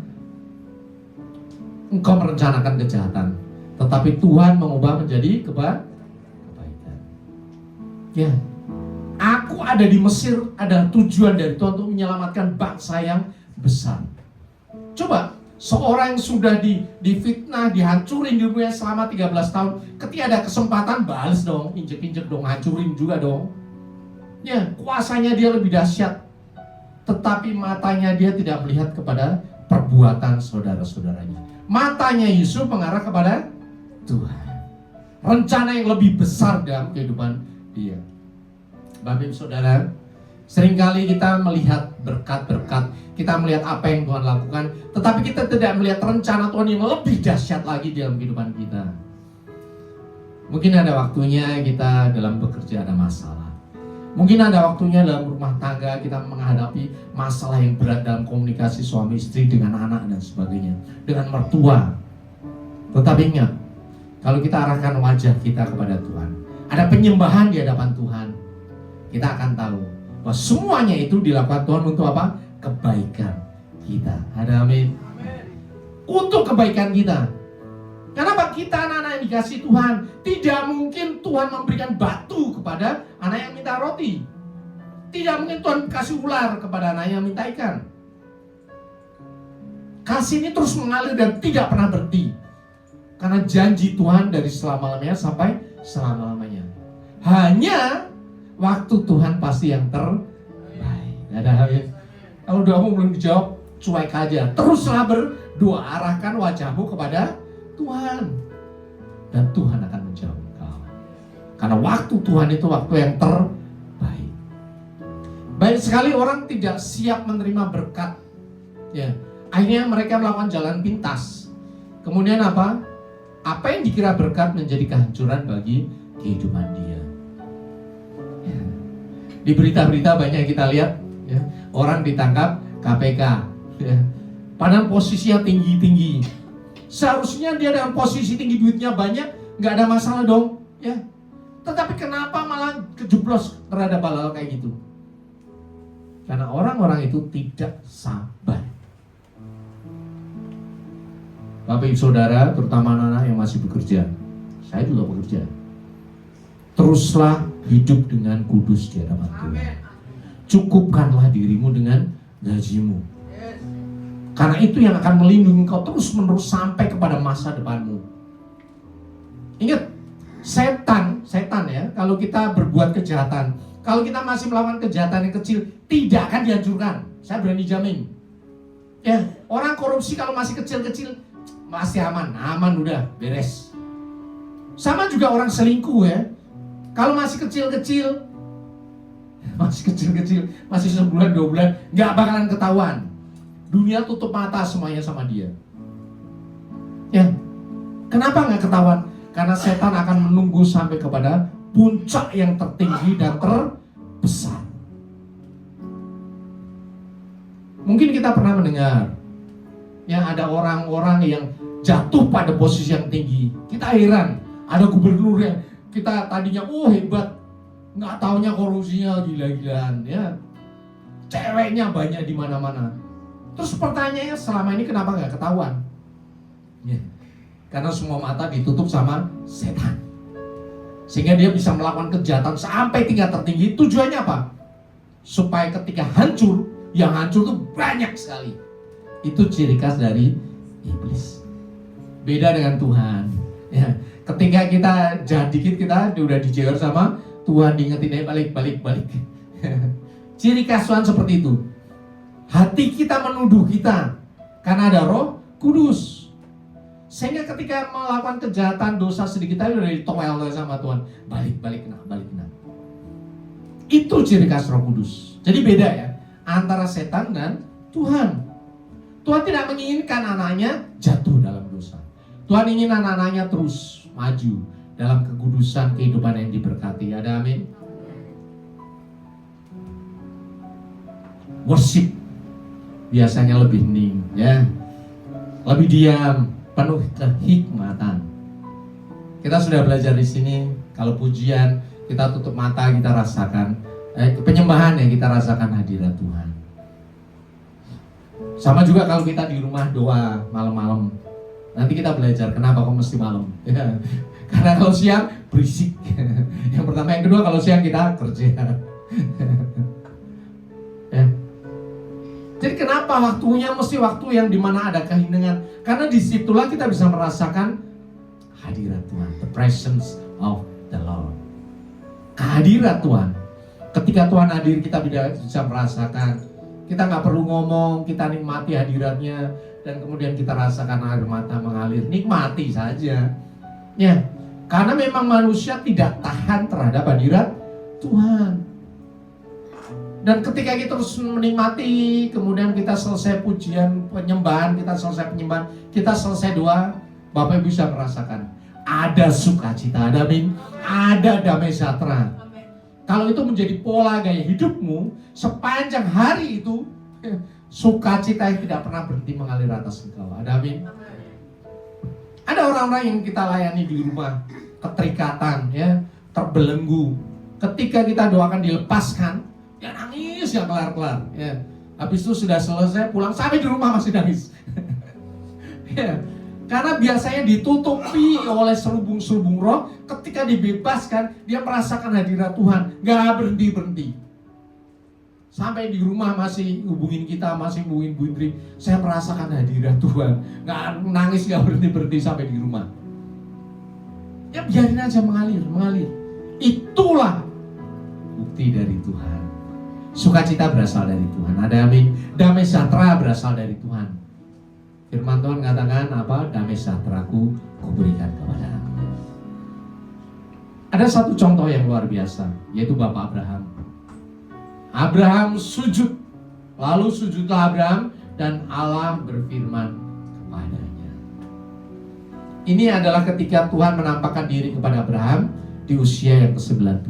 Engkau merencanakan kejahatan, tetapi Tuhan mengubah menjadi kebaikan. Ya, aku ada di Mesir, ada tujuan dari Tuhan untuk menyelamatkan bangsa yang besar. Coba, seorang yang sudah difitnah, dihancurin di dunia selama 13 tahun, ketika ada kesempatan, balas dong, injek-injek dong, hancurin juga dong. Ya, kuasanya dia lebih dahsyat, tetapi matanya dia tidak melihat kepada perbuatan saudara-saudaranya. Matanya Yusuf mengarah kepada Tuhan. Rencana yang lebih besar dalam kehidupan dia. Bapak Ibu Saudara, seringkali kita melihat berkat-berkat, kita melihat apa yang Tuhan lakukan, tetapi kita tidak melihat rencana Tuhan yang lebih dahsyat lagi dalam kehidupan kita. Mungkin ada waktunya kita dalam bekerja ada masalah. Mungkin ada waktunya dalam rumah tangga kita menghadapi masalah yang berat dalam komunikasi suami istri dengan anak dan sebagainya, dengan mertua. Tetapi ingat, kalau kita arahkan wajah kita kepada Tuhan, ada penyembahan di hadapan Tuhan, kita akan tahu bahwa semuanya itu dilakukan Tuhan untuk apa? Kebaikan kita. Ada amin. Untuk kebaikan kita. Kenapa kita anak-anak yang dikasih Tuhan? Tidak mungkin Tuhan memberikan batu kepada anak yang minta roti. Tidak mungkin Tuhan kasih ular kepada anak yang minta ikan. Kasih ini terus mengalir dan tidak pernah berhenti. Karena janji Tuhan dari selama-lamanya sampai selama-lamanya. Hanya waktu Tuhan pasti yang terbaik. Ada amin. Kalau doamu belum dijawab, cuek aja. Teruslah berdoa, arahkan wajahmu kepada Tuhan, dan Tuhan akan menjawab engkau. Karena waktu Tuhan itu waktu yang terbaik. Banyak sekali orang tidak siap menerima berkat. Ya, akhirnya mereka melakukan jalan pintas. Kemudian apa? Apa yang dikira berkat menjadi kehancuran bagi kehidupan dia. Ya. Di berita-berita banyak kita lihat, ya, orang ditangkap KPK. Ya. Padahal posisinya tinggi-tinggi. Seharusnya dia dalam posisi tinggi, duitnya banyak, nggak ada masalah dong, ya. Tetapi kenapa malah kejeblos terhadap hal-hal kayak gitu? Karena orang-orang itu tidak sabar. Bapak Ibu Saudara, terutama anak-anak yang masih bekerja, saya juga bekerja. Teruslah hidup dengan kudus di hadapan Tuhan. Cukupkanlah dirimu dengan gajimu. Karena itu yang akan melindungi kau terus-menerus sampai kepada masa depanmu. Ingat, setan ya, kalau kita berbuat kejahatan, kalau kita masih melakukan kejahatan yang kecil, tidak akan dihancurkan. Saya berani jamin. Ya, orang korupsi kalau masih kecil-kecil, masih aman udah, beres. Sama juga orang selingkuh ya. Kalau masih kecil-kecil, masih sebulan, 2 bulan, nggak bakalan ketahuan. Dunia tutup mata semuanya sama dia. Ya, kenapa nggak ketahuan? Karena setan akan menunggu sampai kepada puncak yang tertinggi dan terbesar. Mungkin kita pernah mendengar, ya, ada orang-orang yang jatuh pada posisi yang tinggi. Kita heran, ada gubernur yang kita tadinya hebat, nggak taunya korupsinya gila-gilaan, ya. Ceweknya banyak di mana-mana. Terus pertanyaannya, selama ini kenapa nggak ketahuan? Ya, karena semua mata ditutup sama setan. Sehingga dia bisa melakukan kejahatan sampai tingkat tertinggi. Tujuannya apa? Supaya ketika hancur, yang hancur itu banyak sekali. Itu ciri khas dari iblis. Beda dengan Tuhan. Ya, ketika kita jahat dikit, kita udah dijewer sama Tuhan, diingetin balik. Ciri khas Tuhan seperti itu. Hati kita menuduh kita karena ada Roh Kudus. Sehingga ketika melakukan kejahatan, dosa sedikit aja udah ditowel sama Tuhan. Balik kena. Itu ciri khas Roh Kudus. Jadi beda ya antara setan dan Tuhan. Tuhan tidak menginginkan anaknya jatuh dalam dosa. Tuhan ingin anak-anaknya terus maju dalam kekudusan kehidupan yang diberkati. Ada amin. Worship biasanya lebih hening, ya, lebih diam, penuh kehikmatan. Kita sudah belajar di sini. Kalau pujian, kita tutup mata, kita rasakan penyembahan yang kita rasakan hadirat Tuhan. Sama juga kalau kita di rumah doa malam-malam. Nanti kita belajar kenapa kok mesti malam. Karena kalau siang berisik. Yang pertama, yang kedua kalau siang kita kerja. Ya. Jadi kenapa waktunya mesti waktu yang dimana ada keheningan? Karena disitulah kita bisa merasakan hadirat Tuhan, the presence of the Lord. Kehadirat Tuhan. Ketika Tuhan hadir, kita bisa merasakan. Kita nggak perlu ngomong, kita nikmati hadiratnya, dan kemudian kita rasakan air mata mengalir. Nikmati saja. Ya, karena memang manusia tidak tahan terhadap hadirat Tuhan. Dan ketika kita terus menikmati, kemudian kita selesai pujian penyembahan, kita selesai doa, Bapak Ibu bisa merasakan ada sukacita, ada damai sejahtera. Kalau itu menjadi pola gaya hidupmu sepanjang hari itu, sukacita yang tidak pernah berhenti mengalir atas engkau. Ada amin. Ada orang-orang yang kita layani di rumah, keterikatan, ya, terbelenggu. Ketika kita doakan dilepaskan, dia nangis gak kelar-kelar. Ya. Habis itu sudah selesai, pulang sampai di rumah masih nangis. Ya. Karena biasanya ditutupi oleh selubung-selubung roh. Ketika dibebaskan, dia merasakan hadirat Tuhan. Gak berhenti-berhenti. Sampai di rumah masih hubungin kita, masih hubungin Bu Indri. Saya merasakan hadirat Tuhan. Gak nangis, gak berhenti-berhenti sampai di rumah. Ya biarin aja mengalir. Itulah bukti dari Tuhan. Sukacita berasal dari Tuhan. Ada amin. Damai sejahtera berasal dari Tuhan. Firman Tuhan katakan apa? Damai sejahteraku kuberikan kepadamu. Ada satu contoh yang luar biasa, yaitu Bapak Abraham. Abraham sujud, lalu sujudlah Abraham dan Allah berfirman kepadanya. Ini adalah ketika Tuhan menampakkan diri kepada Abraham di usia yang ke-90.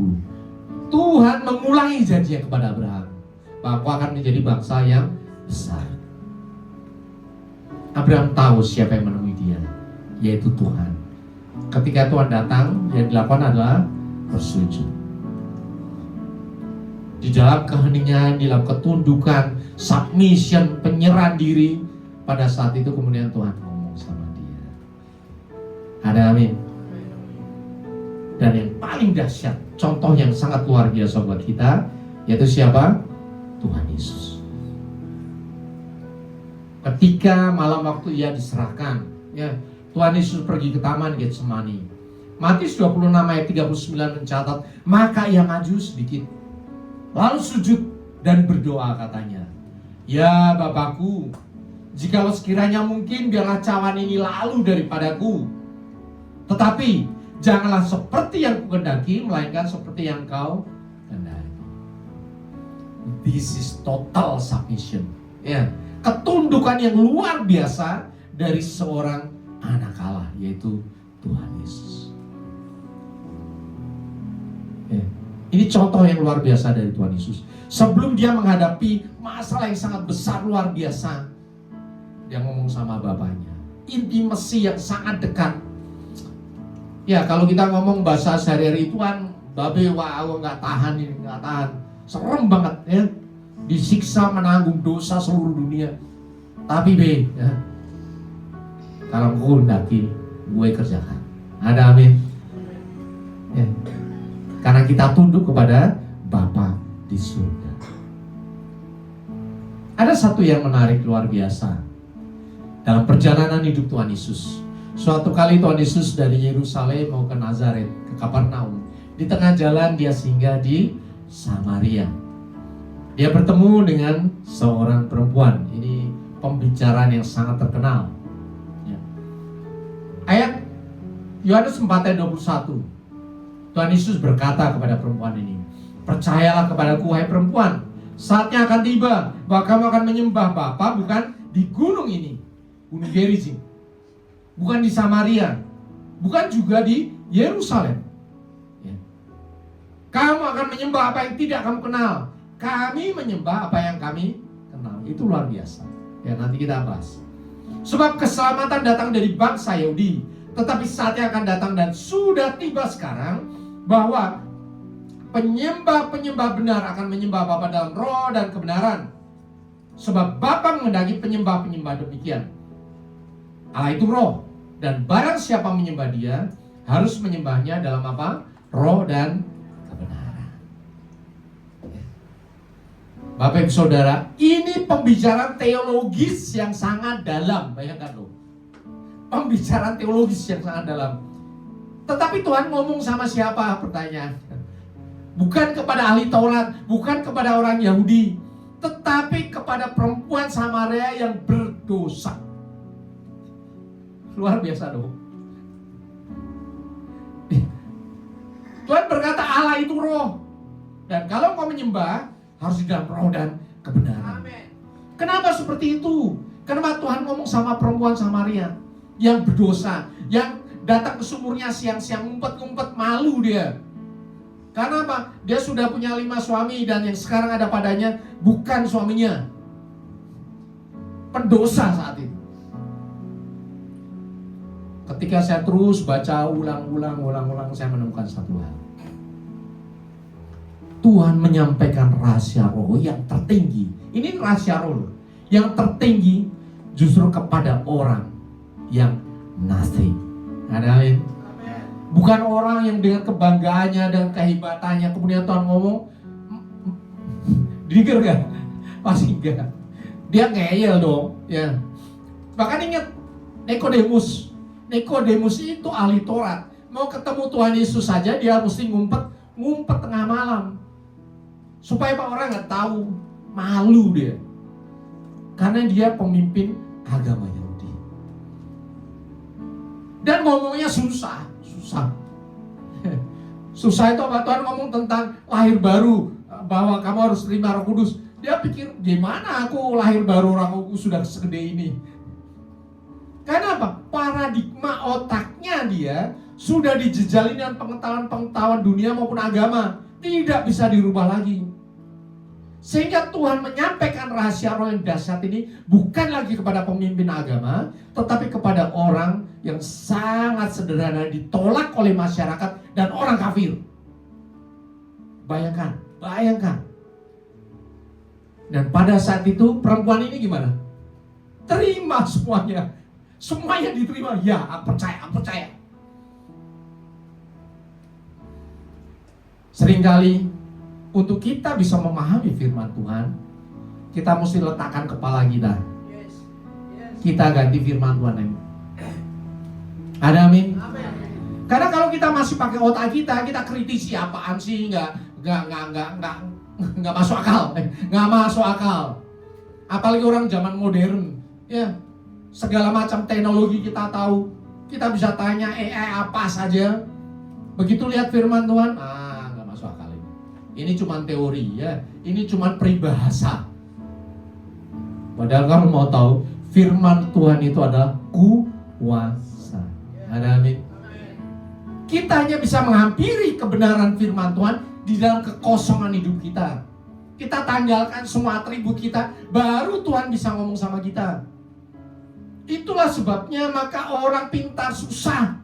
Tuhan mengulangi janjinya kepada Abraham bahwa aku akan menjadi bangsa yang besar. Abraham tahu siapa yang menemui dia, yaitu Tuhan. Ketika Tuhan datang, yang dilakukan adalah bersujud. Di dalam keheningan, di dalam ketundukan, submission, penyerahan diri. Pada saat itu kemudian Tuhan ngomong sama dia. Ada amin. Dan yang paling dahsyat, contoh yang sangat luar biasa buat kita, yaitu siapa? Tuhan Yesus. Ketika malam waktu ia diserahkan, ya, Tuhan Yesus pergi ke taman Getsemani. Matius 26 ayat 39 mencatat, maka ia maju sedikit, lalu sujud dan berdoa katanya, ya Bapakku, jikalau sekiranya mungkin biarlah cawan ini lalu daripadaku, tetapi janganlah seperti yang kukehendaki, melainkan seperti yang kau kehendaki. This is total submission. Ya. Ketundukan yang luar biasa dari seorang anak Allah, yaitu Tuhan Yesus. Ya. Ini contoh yang luar biasa dari Tuhan Yesus. Sebelum dia menghadapi masalah yang sangat besar luar biasa, dia ngomong sama Bapaknya. Intimasi yang sangat dekat. Ya, kalau kita ngomong bahasa sehari-hari itu kan, babe wah aku nggak tahan ini, nggak tahan. Serem banget ya. Disiksa menanggung dosa seluruh dunia. Tapi ya, kalau aku hendaki, gue kerjakan. Ada amin. Ya. Karena kita tunduk kepada Bapa di surga. Ada satu yang menarik luar biasa dalam perjalanan hidup Tuhan Yesus. Suatu kali Tuhan Yesus dari Yerusalem mau ke Nazaret, ke Kapernaum. Di tengah jalan dia singgah di Samaria. Dia bertemu dengan seorang perempuan. Ini pembicaraan yang sangat terkenal. Ya. Ayat Yohanes 4 ayat 21. Tuhan Yesus berkata kepada perempuan ini, percayalah kepadaku hai perempuan, saatnya akan tiba bahwa kamu akan menyembah Bapa bukan di gunung ini, gunung Gerizim, bukan di Samaria, bukan juga di Yerusalem. Ya. Kamu akan menyembah apa yang tidak kamu kenal. Kami menyembah apa yang kami kenal. Itu luar biasa. Ya, nanti kita bahas. Sebab keselamatan datang dari bangsa Yahudi, tetapi saatnya akan datang dan sudah tiba sekarang bahwa penyembah-penyembah benar akan menyembah Bapa dalam roh dan kebenaran. Sebab Bapa menghendaki penyembah-penyembah demikian. Allah itu roh, dan barang siapa menyembah Dia harus menyembahnya dalam apa? Roh dan kebenaran. Bapak Ibu Saudara, ini pembicaraan teologis yang sangat dalam. Bayangkan loh, pembicaraan teologis yang sangat dalam. Tetapi Tuhan ngomong sama siapa? Pertanyaan. Bukan kepada ahli Taurat, bukan kepada orang Yahudi, tetapi kepada perempuan Samaria yang berdosa. Luar biasa dong. Tuhan berkata Allah itu roh, dan kalau kau menyembah harus di dalam roh dan kebenaran. Kenapa seperti itu? Kenapa Tuhan ngomong sama perempuan Samaria yang berdosa, yang datang ke sumurnya siang-siang, ngumpet-ngumpet, malu dia. Karena apa? Dia sudah punya 5 suami, dan yang sekarang ada padanya bukan suaminya. Pendosa saat itu. Ketika saya terus baca ulang-ulang, saya menemukan satu hal. Tuhan menyampaikan rahasia roh yang tertinggi. Ini rahasia roh yang tertinggi justru kepada orang yang nothing. Amin. Bukan orang yang dengan kebanggaannya dan kehebatannya kemudian Tuhan ngomong, didengar gak? Pasti enggak. Dia ngeyel dong, ya. Bahkan ingat Nikodemus itu ahli Taurat. Mau ketemu Tuhan Yesus saja dia mesti ngumpet tengah malam. Supaya orang nggak tahu, malu dia. Karena dia pemimpin agama Yahudi. Dan ngomongnya susah. Susah itu apa? Tuhan ngomong tentang lahir baru, bahwa kamu harus terima Roh Kudus. Dia pikir, gimana aku lahir baru, aku sudah segede ini. Karena apa? Paradigma otaknya dia sudah dijejali dengan pengetahuan dunia maupun agama. Tidak bisa dirubah lagi. Sehingga Tuhan menyampaikan rahasia roh yang dahsyat ini bukan lagi kepada pemimpin agama, tetapi kepada orang yang sangat sederhana, ditolak oleh masyarakat dan orang kafir. Bayangkan. Dan pada saat itu perempuan ini gimana? Terima semuanya. Semuanya diterima. Ya, aku percaya. Seringkali untuk kita bisa memahami firman Tuhan, kita mesti letakkan kepala kita. Kita ganti firman Tuhan ini. Ada amin? Karena kalau kita masih pakai otak kita kritisi apaan sih, nggak masuk akal, nggak masuk akal. Apalagi orang zaman modern, ya segala macam teknologi kita tahu, kita bisa tanya AI apa saja. Begitu lihat firman Tuhan, nggak masuk akal ini. Ini cuma teori, ya. Ini cuma peribahasa. Padahal kamu mau tahu, firman Tuhan itu adalah kuasa. Ada amin. Kita hanya bisa menghampiri kebenaran firman Tuhan di dalam kekosongan hidup kita. Kita tanggalkan semua atribut kita, baru Tuhan bisa ngomong sama kita. Itulah sebabnya maka orang pintar susah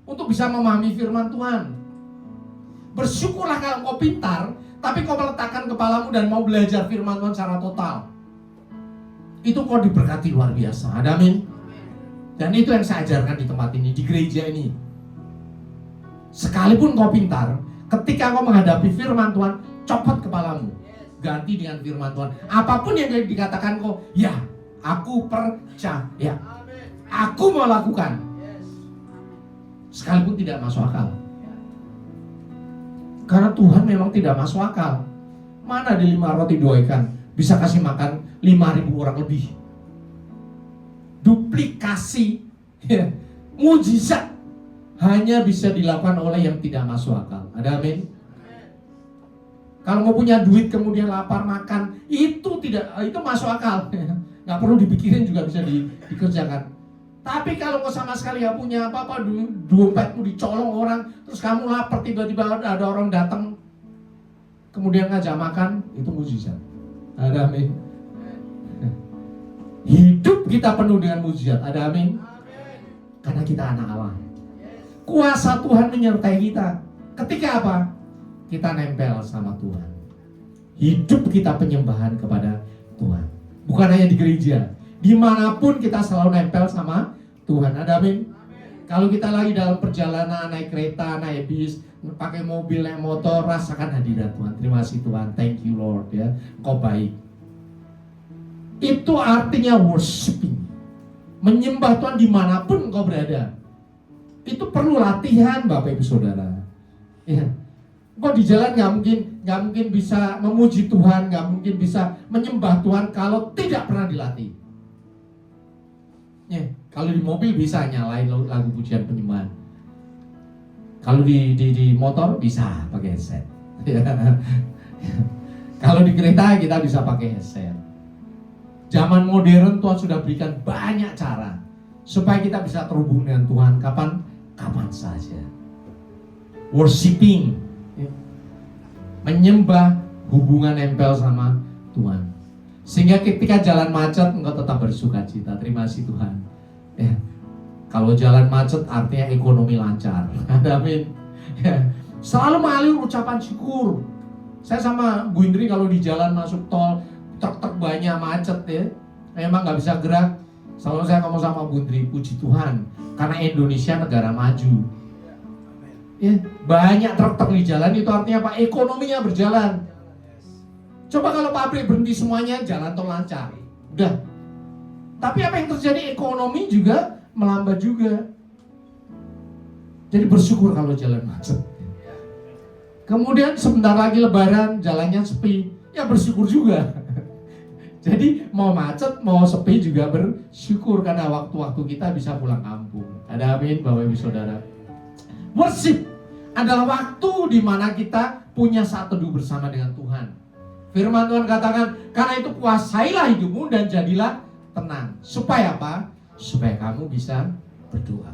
untuk bisa memahami firman Tuhan. Bersyukurlah kalau kau pintar, tapi kau meletakkan kepalamu dan mau belajar firman Tuhan secara total. Itu kau diberkati luar biasa. Ada amin. Dan itu yang saya ajarkan di tempat ini, di gereja ini. Sekalipun kau pintar, ketika kau menghadapi firman Tuhan, copot kepalamu, ganti dengan firman Tuhan. Apapun yang dikatakan kau, ya, aku percaya, aku mau lakukan. Sekalipun tidak masuk akal. Karena Tuhan memang tidak masuk akal. Mana di 5 roti 2 ikan bisa kasih makan 5.000 orang lebih? Duplikasi, ya, mujizat hanya bisa dilakukan oleh yang tidak masuk akal. Ada amin? Kalau mau punya duit kemudian lapar makan, itu masuk akal. Nggak perlu dipikirin juga bisa dikerjakan. Tapi kalau kau sama sekali nggak punya apa-apa, dompetmu dicolong orang, terus kamu lapar, tiba-tiba ada orang datang, kemudian ngajak makan, itu mujizat. Ada amin? Hidup kita penuh dengan mujizat. Ada amin? Karena kita anak Allah. Kuasa Tuhan menyertai kita. Ketika apa? kita nempel sama Tuhan. Hidup kita penyembahan kepada Tuhan. Bukan hanya di gereja, dimanapun kita selalu nempel sama Tuhan. Ada amin? Kalau kita lagi dalam perjalanan, naik kereta, naik bis, pakai mobil, naik motor, rasakan hadirat Tuhan. Terima kasih Tuhan, thank you Lord ya, Kau baik. Itu artinya worshiping, menyembah Tuhan dimanapun engkau berada. Itu perlu latihan Bapak Ibu Saudara. Ya, engkau di jalan nggak mungkin bisa memuji Tuhan, nggak mungkin bisa menyembah Tuhan kalau tidak pernah dilatih. Ya, kalau di mobil bisa nyalain lagu pujian penyembahan. Kalau di motor bisa pakai headset. Kalau di kereta kita bisa pakai headset. Zaman modern Tuhan sudah berikan banyak cara supaya kita bisa terhubung dengan Tuhan kapan saja. Worshiping, menyembah, hubungan nempel sama Tuhan. Sehingga ketika jalan macet engkau tetap bersuka cita. Terima kasih Tuhan. Ya. Kalau jalan macet artinya ekonomi lancar. Amin. Ya. Selalu mengalir ucapan syukur. Saya sama Bu Indri kalau di jalan masuk tol, truk banyak macet ya, memang nggak bisa gerak. Selalu saya ngomong sama Bu Indri, puji Tuhan, karena Indonesia negara maju. Ya, banyak truk di jalan itu artinya apa? Ekonominya berjalan. Coba kalau pabrik berhenti semuanya, jalan tol lancar. Udah. Tapi apa yang terjadi? Ekonomi juga melambat juga. Jadi bersyukur kalau jalan macet. Kemudian sebentar lagi lebaran, jalannya sepi. Ya bersyukur juga. Jadi mau macet, mau sepi juga bersyukur karena waktu-waktu kita bisa pulang kampung. Ada amin Bapak Ibu Saudara. Worship adalah waktu di mana kita punya saat teduh bersama dengan Tuhan. Firman Tuhan katakan, karena itu kuasailah hidupmu dan jadilah tenang. Supaya apa? Supaya kamu bisa berdoa.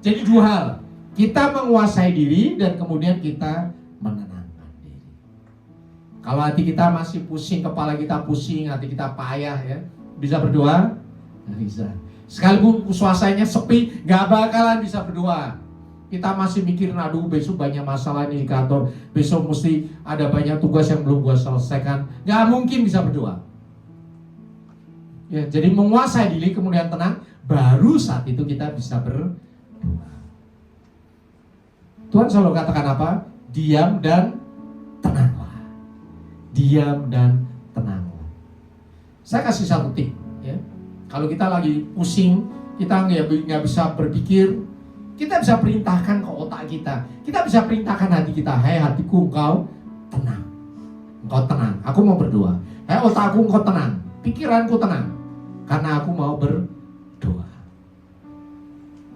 Jadi dua hal, kita menguasai diri dan kemudian kita menenangkan diri. Kalau hati kita masih pusing, kepala kita pusing, hati kita payah ya, bisa berdoa? Nggak bisa. Sekalipun suasananya sepi, nggak bakalan bisa berdoa. Kita masih mikirin, aduh besok banyak masalah nih di kantor, besok mesti ada banyak tugas yang belum gua selesaikan. Nggak mungkin bisa berdoa. Ya, jadi menguasai diri kemudian tenang, baru saat itu kita bisa berdoa. Tuhan selalu katakan apa? Diam dan tenanglah. Diam dan tenanglah. Saya kasih satu tip ya. Kalau kita lagi pusing, kita nggak bisa berpikir, kita bisa perintahkan ke otak kita. Kita bisa perintahkan hati kita, hai hatiku engkau tenang. Engkau tenang, aku mau berdoa. Hai otakku engkau tenang, pikiranku tenang, karena aku mau berdoa.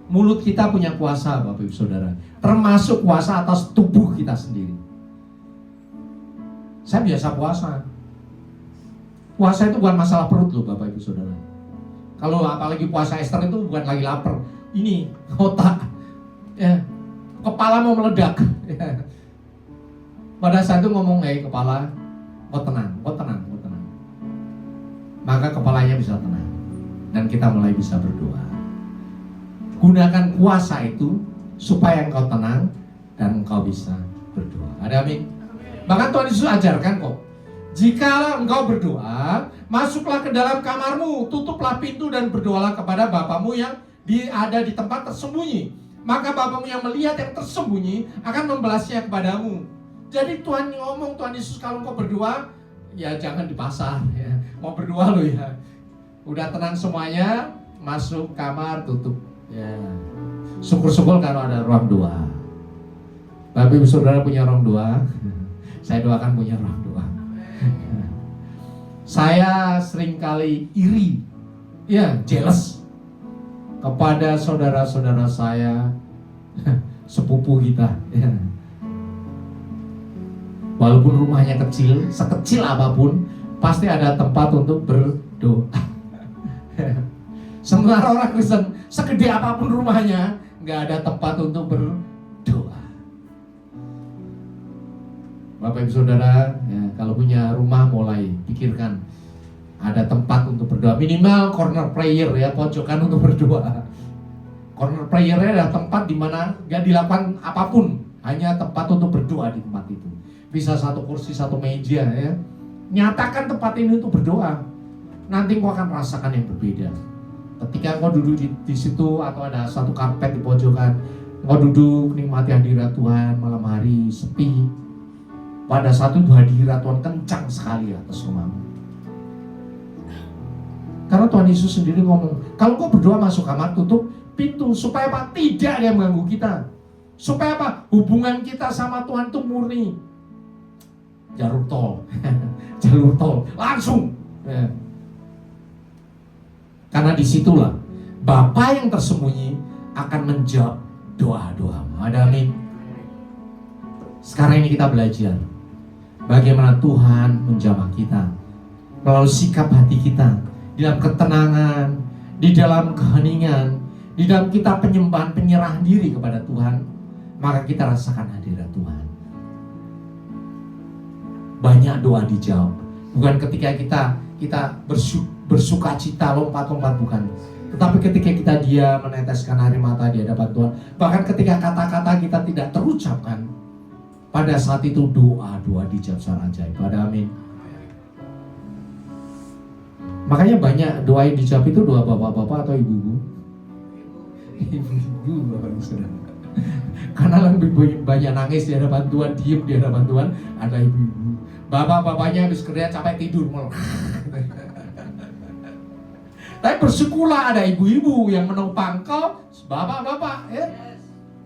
Mulut kita punya kuasa Bapak Ibu Saudara, termasuk kuasa atas tubuh kita sendiri. Saya biasa puasa. Puasa itu bukan masalah perut loh Bapak Ibu Saudara. Kalau apalagi puasa Esther itu bukan lagi lapar, ini otak, ya, kepala mau meledak. Ya. Pada saat itu ngomong, hey kepala, kau tenang, kau tenang, kau tenang. Maka kepalanya bisa tenang dan kita mulai bisa berdoa. Gunakan kuasa itu supaya engkau tenang dan engkau bisa berdoa. Ada amin? Bahkan Tuhan Yesus ajarkan kok, jikalau engkau berdoa, masuklah ke dalam kamarmu, tutuplah pintu dan berdoalah kepada Bapamu yang ada di tempat tersembunyi. Maka Bapamu yang melihat yang tersembunyi akan membalasnya kepadamu. Jadi Tuhan ngomong, Tuhan Yesus, kalau engkau berdoa, ya jangan di pasar ya. Mau berdoa lo ya, udah tenang semuanya, masuk kamar, tutup ya. Syukur-syukur kalau ada ruang doa. Bapak Ibu Saudara punya ruang doa, saya doakan punya ruang doa. Saya seringkali iri, ya jealous kepada saudara-saudara saya, sepupu kita ya. Walaupun rumahnya kecil, sekecil apapun, pasti ada tempat untuk berdoa. Sementara orang Kristen, segede apapun rumahnya, nggak ada tempat untuk berdoa. Bapak Ibu Saudara, ya, kalau punya rumah mulai pikirkan ada tempat untuk berdoa. Minimal corner prayer ya, pojokan untuk berdoa. Corner prayer adalah tempat di mana nggak dilakukan apapun, hanya tempat untuk berdoa di tempat itu. Bisa satu kursi, satu meja ya. Nyatakan tempat ini untuk berdoa. Nanti engkau akan merasakan yang berbeda. Ketika engkau duduk di situ atau ada satu karpet di pojokan, engkau duduk nikmati hadirat Tuhan malam hari sepi. Pada saat itu hadirat Tuhan kencang sekali atas rumahmu. Karena Tuhan Yesus sendiri ngomong, kalau engkau berdoa masuk kamar, tutup pintu supaya apa? Tidak ada yang mengganggu kita. Supaya apa? Hubungan kita sama Tuhan itu murni. Jalur tol, jalur tol langsung. Ya. Karena disitulah Bapa yang tersembunyi akan menjawab doa-doamu. Ada amin. Sekarang ini kita belajar bagaimana Tuhan menjamah kita melalui sikap hati kita, di dalam ketenangan, di dalam keheningan, di dalam kita penyembahan, penyerahan diri kepada Tuhan, maka kita rasakan hadirat Tuhan. Banyak doa dijawab. Bukan ketika kita bersuka cita, lompat-lompat, bukan. Tetapi ketika kita diam, meneteskan air mata di hadapan Tuhan. Bahkan ketika kata-kata kita tidak terucapkan, pada saat itu doa-doa dijawab secara ajaib. Pada amin. Makanya banyak doa yang dijawab itu doa bapak-bapak atau ibu-ibu. Ibu-ibu, bapak-ibu saudara. Karena lebih banyak nangis di hadapan Tuhan, diem di hadapan Tuhan, ada ibu-ibu. Bapak-bapaknya habis kerja capek tidur malah. Tapi bersyukurlah ada ibu-ibu yang menopang kau, bapak-bapak ya.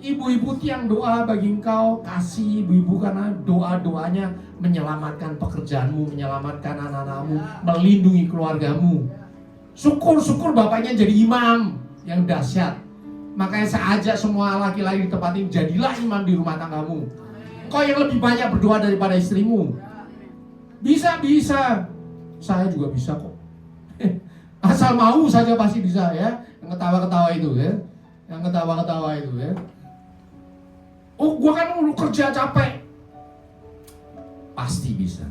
Ibu-ibu tiang doa bagi engkau, kasih ibu-ibu karena doa-doanya menyelamatkan pekerjaanmu, menyelamatkan anak-anakmu, melindungi keluargamu. Syukur-syukur bapaknya jadi imam yang dahsyat. Makanya saya ajak semua laki-laki di tempat ini, jadilah imam di rumah tanggamu. Kau yang lebih banyak berdoa daripada istrimu. Bisa. Saya juga bisa kok. Asal mau saja pasti bisa ya. Yang ketawa-ketawa itu ya. Yang ketawa-ketawa itu ya. Oh, gua kan mau kerja capek. Pasti bisa.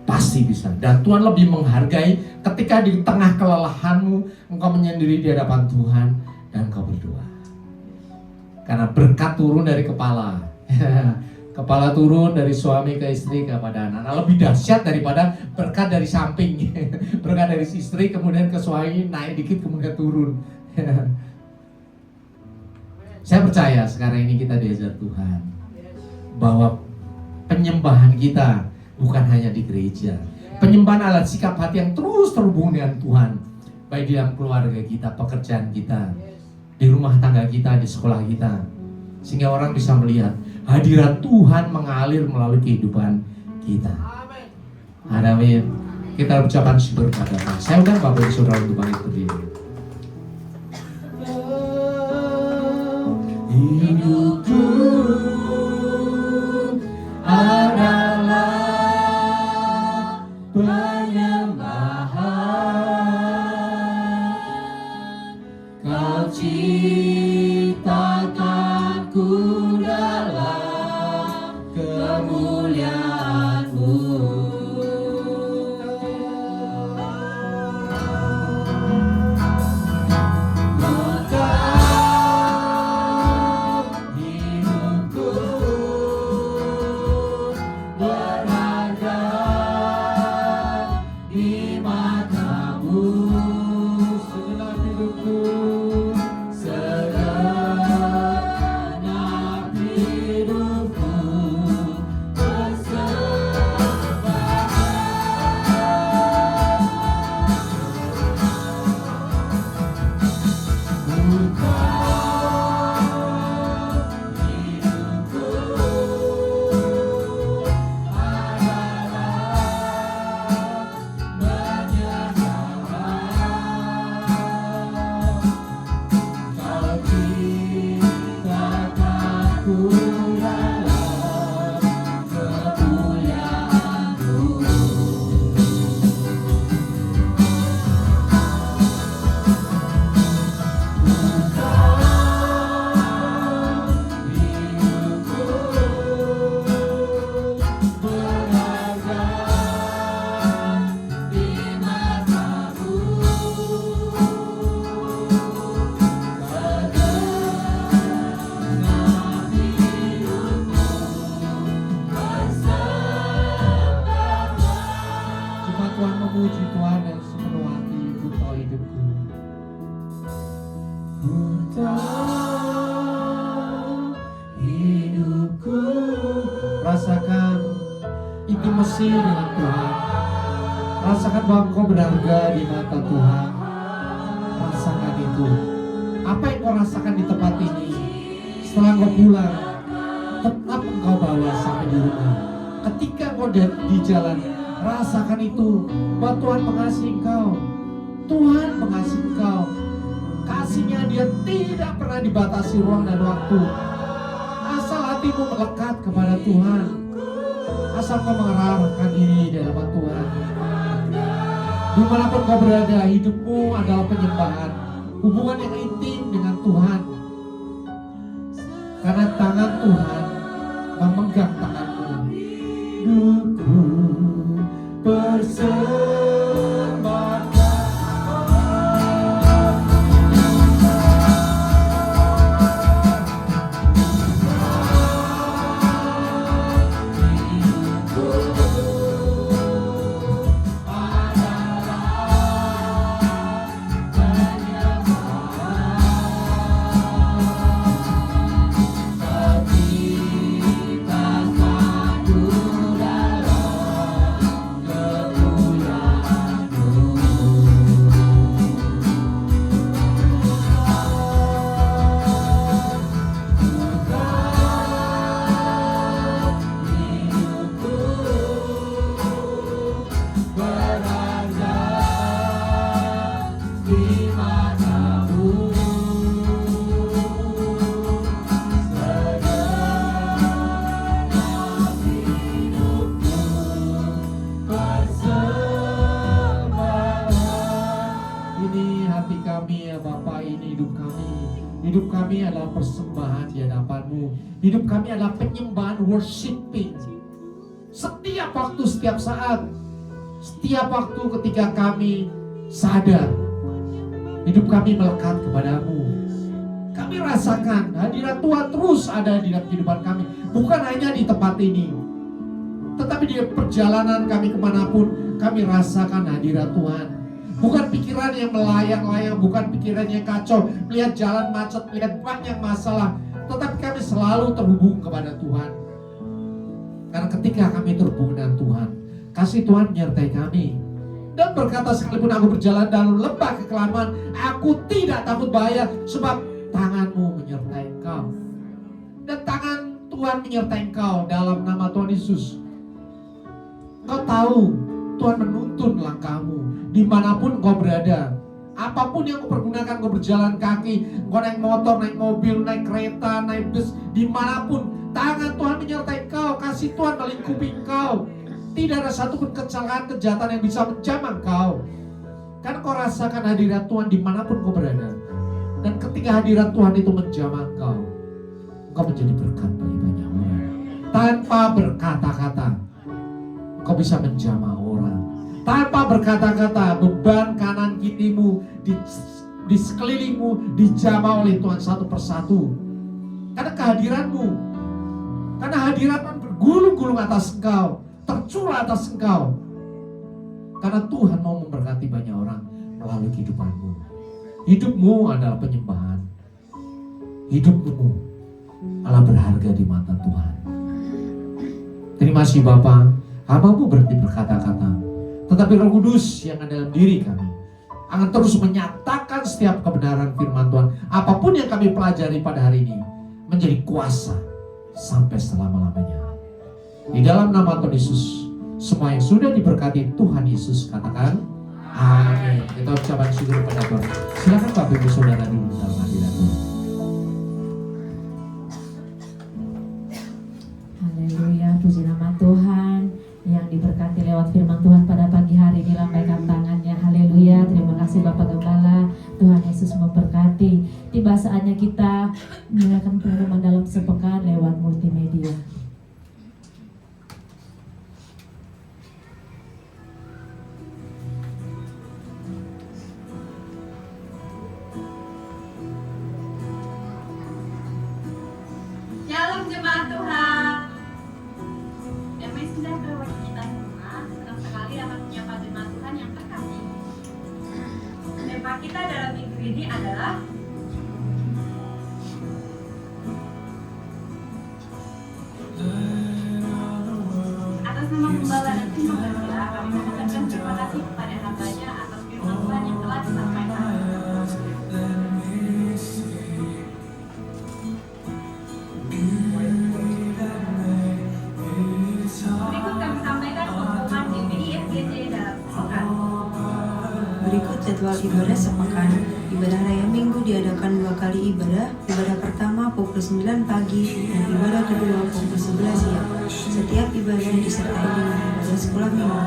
Pasti bisa. Dan Tuhan lebih menghargai ketika di tengah kelelahanmu engkau menyendiri di hadapan Tuhan dan engkau berdoa. Karena berkat turun dari kepala. Kepala turun dari suami ke istri kepada anak. Nah, lebih dahsyat daripada berkat dari samping. Berkat dari istri kemudian ke suami naik dikit kemudian turun. Saya percaya sekarang ini kita diajar Tuhan bahwa penyembahan kita bukan hanya di gereja. Penyembahan adalah sikap hati yang terus terhubung dengan Tuhan. Baik di dalam keluarga kita, pekerjaan kita, di rumah tangga kita, di sekolah kita. Sehingga orang bisa melihat hadirat Tuhan mengalir melalui kehidupan kita. Amin. Kita ucapkan syukur pada Tuhan. Saya undang Bapak Ibu Saudara untuk bangkit berdiri. Hidupku adalah penyembahan. Kau ciptakanku dalam kemuliaan-Mu. Segenap hidupku bersama puji Tuhan dan sepenuh hati ku tahu hidupku. Ku tahu hidupku. Rasakan intimasi dengan Tuhan. Rasakan bahwa engkau berharga di mata Tuhan. Rasakan itu. Apa yang kau rasakan di tempat ini, setelah kau pulang, tetap engkau bawa sampai di rumah. Ketika kau di jalan, rasakan itu bahwa Tuhan mengasihi engkau. Tuhan mengasihi engkau. Kasihnya dia tidak pernah dibatasi ruang dan waktu. Asal hatimu melekat kepada Tuhan, asal kau mengarahkan diri di hadapan Tuhan. Dimanapun kau berada, hidupmu adalah penyembahan, hubungan yang intim dengan Tuhan. Karena tangan Tuhan memegang tanganmu. Hidupku persembahkan. Hidup kami adalah persembahan di hadapan-Mu. Hidup kami adalah penyembahan, worshiping. Setiap waktu, setiap saat, setiap waktu ketika kami sadar, hidup kami melekat kepada-Mu. Kami rasakan hadirat Tuhan terus ada di dalam kehidupan kami. Bukan hanya di tempat ini, tetapi di perjalanan kami kemanapun, kami rasakan hadirat Tuhan. Bukan pikiran yang melayang-layang, bukan pikiran yang kacau, melihat jalan macet, melihat banyak masalah, tetapi kami selalu terhubung kepada Tuhan. Karena ketika kami terhubung dengan Tuhan, kasih Tuhan menyertai kami. Dan berkata, sekalipun aku berjalan dalam lembah kekelaman, aku tidak takut bahaya, sebab tangan-Mu menyertai engkau. Dan tangan Tuhan menyertai engkau dalam nama Tuhan Yesus. Engkau tahu Tuhan menuntun langkahmu dimanapun kau berada. Apapun yang kau pergunakan, kau berjalan kaki, kau naik motor, naik mobil, naik kereta, naik bus, dimanapun, tangan Tuhan menyertai kau, kasih Tuhan melingkupi engkau. Tidak ada satupun kecelakaan, kejahatan yang bisa menjamah engkau. Karena kau rasakan hadirat Tuhan dimanapun kau berada. Dan ketika hadirat Tuhan itu menjamah engkau, engkau menjadi berkat bagi banyak orang. Tanpa berkata-kata, engkau bisa menjamah orang. Tanpa berkata-kata, beban kanan kirimu di sekelilingmu dijamah oleh Tuhan satu persatu. Karena kehadiranmu, karena hadiratmu bergulung-gulung atas engkau, tercurah atas engkau. Karena Tuhan mau memberkati banyak orang melalui kehidupanmu. Hidupmu adalah penyembahan. Hidupmu adalah berharga di mata Tuhan. Terima kasih Bapa, hamba-Mu berhenti berkata-kata, tetapi Roh Kudus yang ada dalam diri kami akan terus menyatakan setiap kebenaran firman Tuhan. Apapun yang kami pelajari pada hari ini menjadi kuasa sampai selama-lamanya. Di dalam nama Tuhan Yesus, semua yang sudah diberkati Tuhan Yesus katakan amin. Kita ucapkan syukur kepada Tuhan. Silakan Bapak Ibu Saudara dulu dalam hadirat Tuhan. Haleluya, puji nama Tuhan. Yang diberkati lewat firman Tuhan pada pagi hari ini, lambaikan tangannya. Haleluya, terima kasih Bapak Gembala. Tuhan Yesus memberkati. Tiba saatnya kita menyalakan pengumuman dalam sepekan lewat multimedia. Shalom jemaat Tuhan. Damai sejahtera bagi kita semua. Senang sekali dapat menyapa jemaat Tuhan yang tema kita dalam minggu ini adalah atas nama Gembala dan tim Pembela, kami mengucapkan terima kasih kepada hambanya atas firman Tuhan yang telah disampaikan. Berikut kami sampaikan pengumuman GBI FGJ dalam sepekan. Berikut jadwal ibadah sepekan. Ibadah raya minggu diadakan 2 kali ibadah. Ibadah pertama pukul 9 pagi dan ibadah kedua pukul 11 siang. Setiap ibadah disertai dengan ibadah sekolah minggu.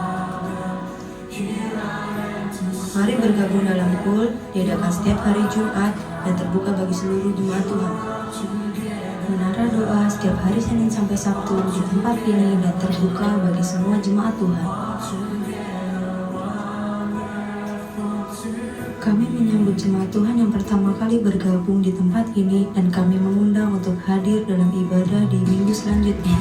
Mari bergabung dalam KUL, diadakan setiap hari Jumat dan terbuka bagi seluruh jemaat Tuhan. Menara doa setiap hari Senin sampai Sabtu di tempat ini dan terbuka bagi semua jemaat Tuhan. Kami menyambut jemaat Tuhan yang pertama kali bergabung di tempat ini dan kami mengundang untuk hadir dalam ibadah di minggu selanjutnya.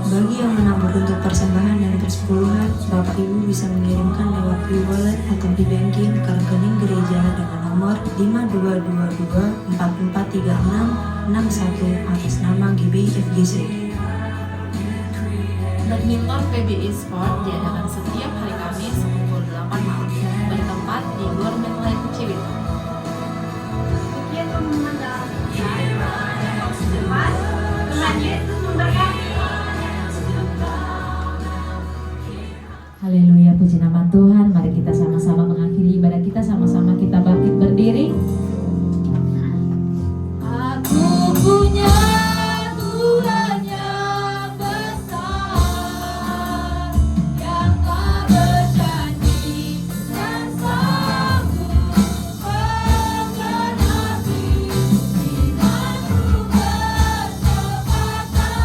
Bagi yang menabur untuk persembahan dan persepuluhan, Bapak Ibu bisa mengirimkan lewat e-wallet atau di banking ke rekening gereja dengan nomor 5224436661 atas nama GBI FGC. Badminton PBI Sport diadakan setiap hari Kamis pukul 8 malam, bertempat di Gor Mainland Ciwidey. Sekian pengumuman dalam depan. Tuhan Yesus memberkati. Haleluya, puji nama Tuhan. Mari kita sama-sama mengakhiri ibadah kita, sama-sama kita bangkit berdiri. Aku punya Tuhan yang besar, yang tak berjanji dan sanggup menggenapi imanku berkepatan,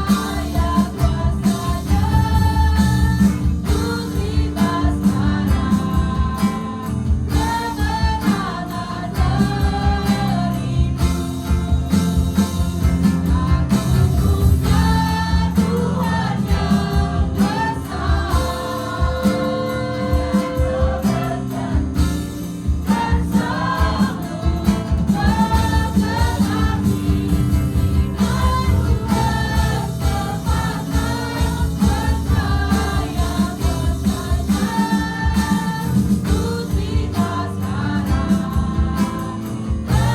percaya kuasanya. Putri Baskara, kemenangan darimu. Aku punya Tuhan yang besar, berjanji dan sanggup menggenapi imanku berkepatan, percaya kuasanya. Putri Baskara,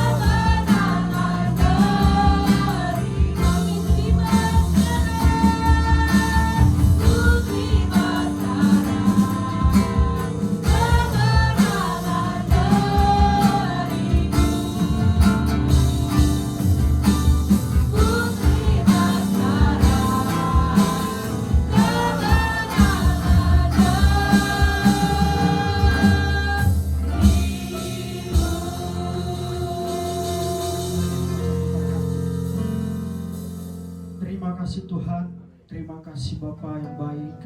kemenangan darimu. Putri Terima kasih Tuhan, terima kasih Bapa yang baik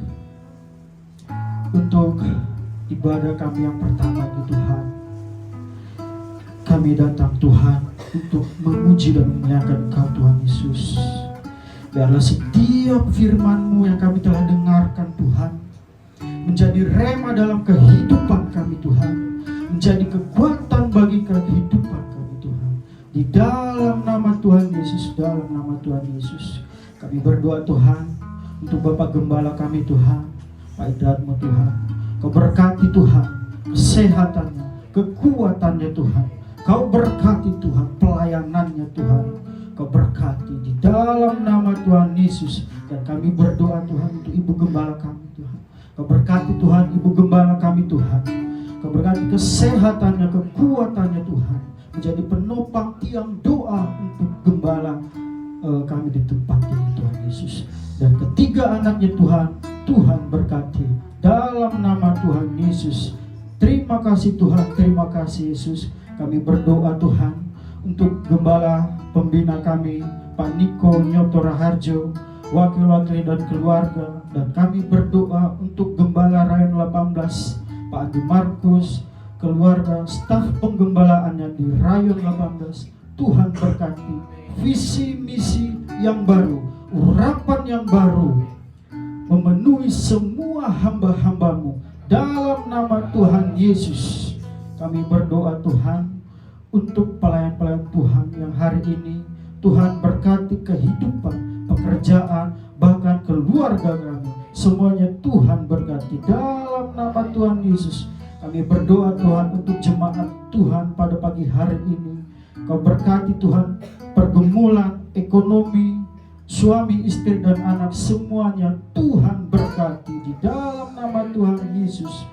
untuk ibadah kami yang pertama ini Tuhan. Kami datang Tuhan untuk memuji dan memuliakan Engkau Tuhan Yesus. Biarlah setiap firman-Mu yang kami telah dengarkan Tuhan menjadi rema dalam kehidupan kami Tuhan, menjadi kekuatan bagi kehidupan kami Tuhan. Di dalam nama Tuhan Yesus, dalam nama Tuhan Yesus, kami berdoa Tuhan untuk Bapak Gembala kami Tuhan, Pak Idratmu Tuhan. Kau berkati Tuhan kesehatannya, kekuatannya Tuhan. Kau berkati Tuhan pelayanannya Tuhan. Kau berkati di dalam nama Tuhan Yesus. Dan kami berdoa Tuhan untuk Ibu Gembala kami Tuhan. Kau berkati Tuhan Ibu Gembala kami Tuhan. Kau berkati kesehatannya, kekuatannya Tuhan, menjadi penopang tiang doa untuk Gembala kami di tempat ini Tuhan Yesus. Dan ketiga anaknya Tuhan, Tuhan berkati dalam nama Tuhan Yesus. Terima kasih Tuhan, terima kasih Yesus. Kami berdoa Tuhan untuk Gembala pembina kami Pak Niko Nyoto Raharjo, wakil-wakil dan keluarga. Dan kami berdoa untuk Gembala Rayon 18 Pak Andi Markus, keluarga, staf penggembalaannya di Rayon 18. Tuhan berkati visi misi yang baru, urapan yang baru, memenuhi semua hamba-hambamu dalam nama Tuhan Yesus kami berdoa Tuhan untuk pelayan-pelayan Tuhan yang hari ini Tuhan berkati kehidupan, pekerjaan, bahkan keluarga kami. Semuanya Tuhan berkati dalam nama Tuhan Yesus. Kami berdoa Tuhan untuk jemaat Tuhan pada pagi hari ini. Kau berkati Tuhan pergumulan, ekonomi, suami, istri, dan anak semuanya Tuhan berkati di dalam nama Tuhan Yesus.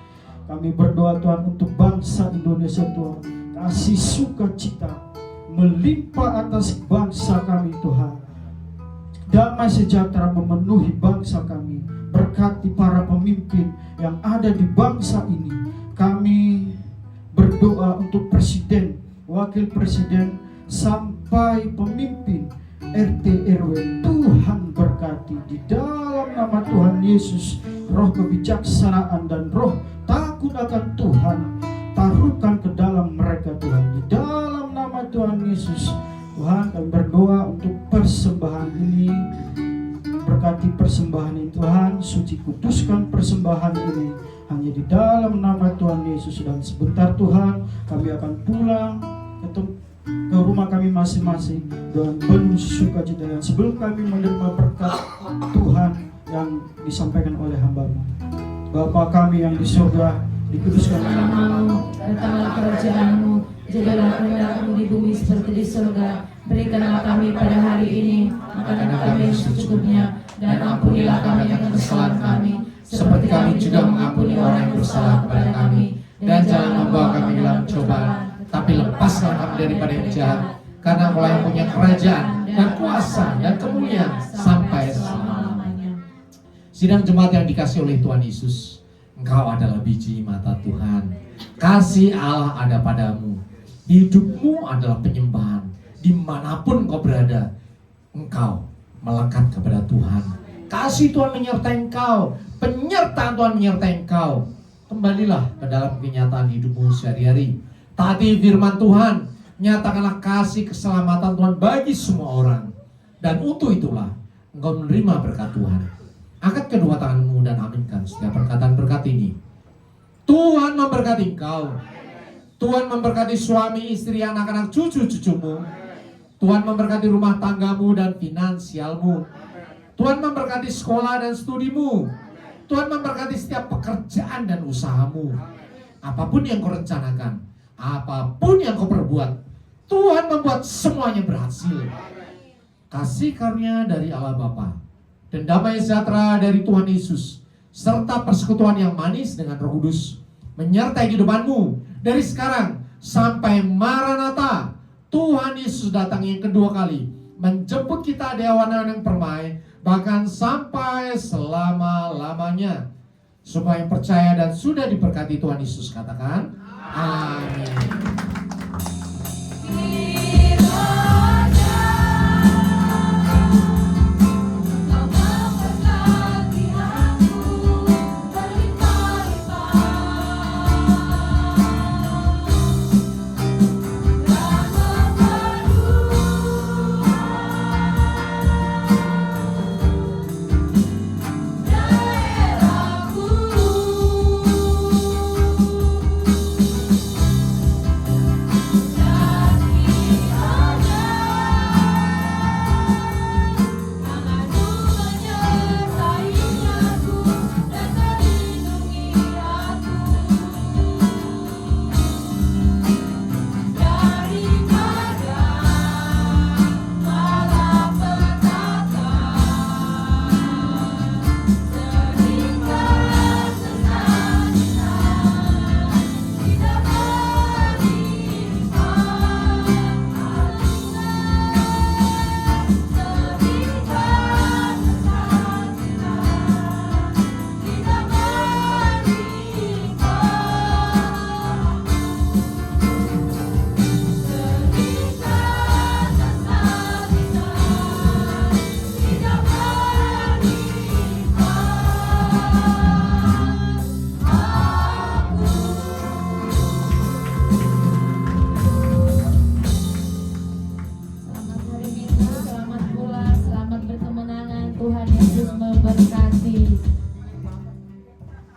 Kami berdoa Tuhan untuk bangsa Indonesia Tuhan. Kasih sukacita melimpah atas bangsa kami Tuhan. Damai sejahtera memenuhi bangsa kami. Berkati para pemimpin yang ada di bangsa ini. Kami berdoa untuk presiden, wakil presiden, sampai pemimpin RT RW. Tuhan berkati di dalam nama Tuhan Yesus. Roh kebijaksanaan dan roh takut akan Tuhan taruhkan ke dalam mereka Tuhan. Di dalam nama Tuhan Yesus. Tuhan, kami berdoa untuk persembahan ini. Berkati persembahan ini Tuhan, suci kuduskan persembahan ini hanya di dalam nama Tuhan Yesus. Dan sebentar Tuhan, kami akan pulang ke rumah kami masing-masing dengan penuh sukacita. Dan sebelum kami menerima berkat Tuhan yang disampaikan oleh hamba-Mu, Bapa kami yang di surga, dikuduskan namamu, datanglah kerajaan-Mu, jadilah kehendak-Mu di bumi seperti di surga. Berikanlah kami pada hari ini makanan kami yang secukupnya, dan ampunilah kami akan kesalahan kami, seperti kami juga mengampuni orang yang bersalah kepada kami. Dan jangan membawa kami dalam cobaan, tapi lepaskan kami daripada yang jahat, karena Engkau yang punya kerajaan dan kuasa dan kemuliaan sampai selama-lamanya. Sidang jemaat yang dikasihi oleh Tuhan Yesus, Engkau adalah biji mata Tuhan. Kasih Allah ada padamu. Hidupmu adalah penyembahan. Dimanapun engkau berada, engkau melekat kepada Tuhan. Kasih Tuhan menyertai engkau, penyertaan Tuhan menyertai engkau. Kembalilah ke dalam kenyataan hidupmu sehari-hari. Taati firman Tuhan, nyatakanlah kasih keselamatan Tuhan bagi semua orang. Dan untuk itulah engkau menerima berkat Tuhan. Angkat kedua tanganmu dan aminkan setiap perkataan berkat ini. Tuhan memberkati engkau. Tuhan memberkati suami, istri, anak-anak, cucu-cucumu. Tuhan memberkati rumah tanggamu dan finansialmu. Tuhan memberkati sekolah dan studimu. Tuhan memberkati setiap pekerjaan dan usahamu. Apapun yang kau rencanakan, apapun yang kau perbuat, Tuhan membuat semuanya berhasil. Kasih karunia dari Allah Bapa dan damai sejahtera dari Tuhan Yesus, serta persekutuan yang manis dengan Roh Kudus menyertai kehidupanmu dari sekarang sampai Maranatha. Tuhan Yesus datang yang kedua kali, menjemput kita di awan-awan yang permai, bahkan sampai selama-lamanya. Semua yang percaya dan sudah diberkati Tuhan Yesus katakan amin.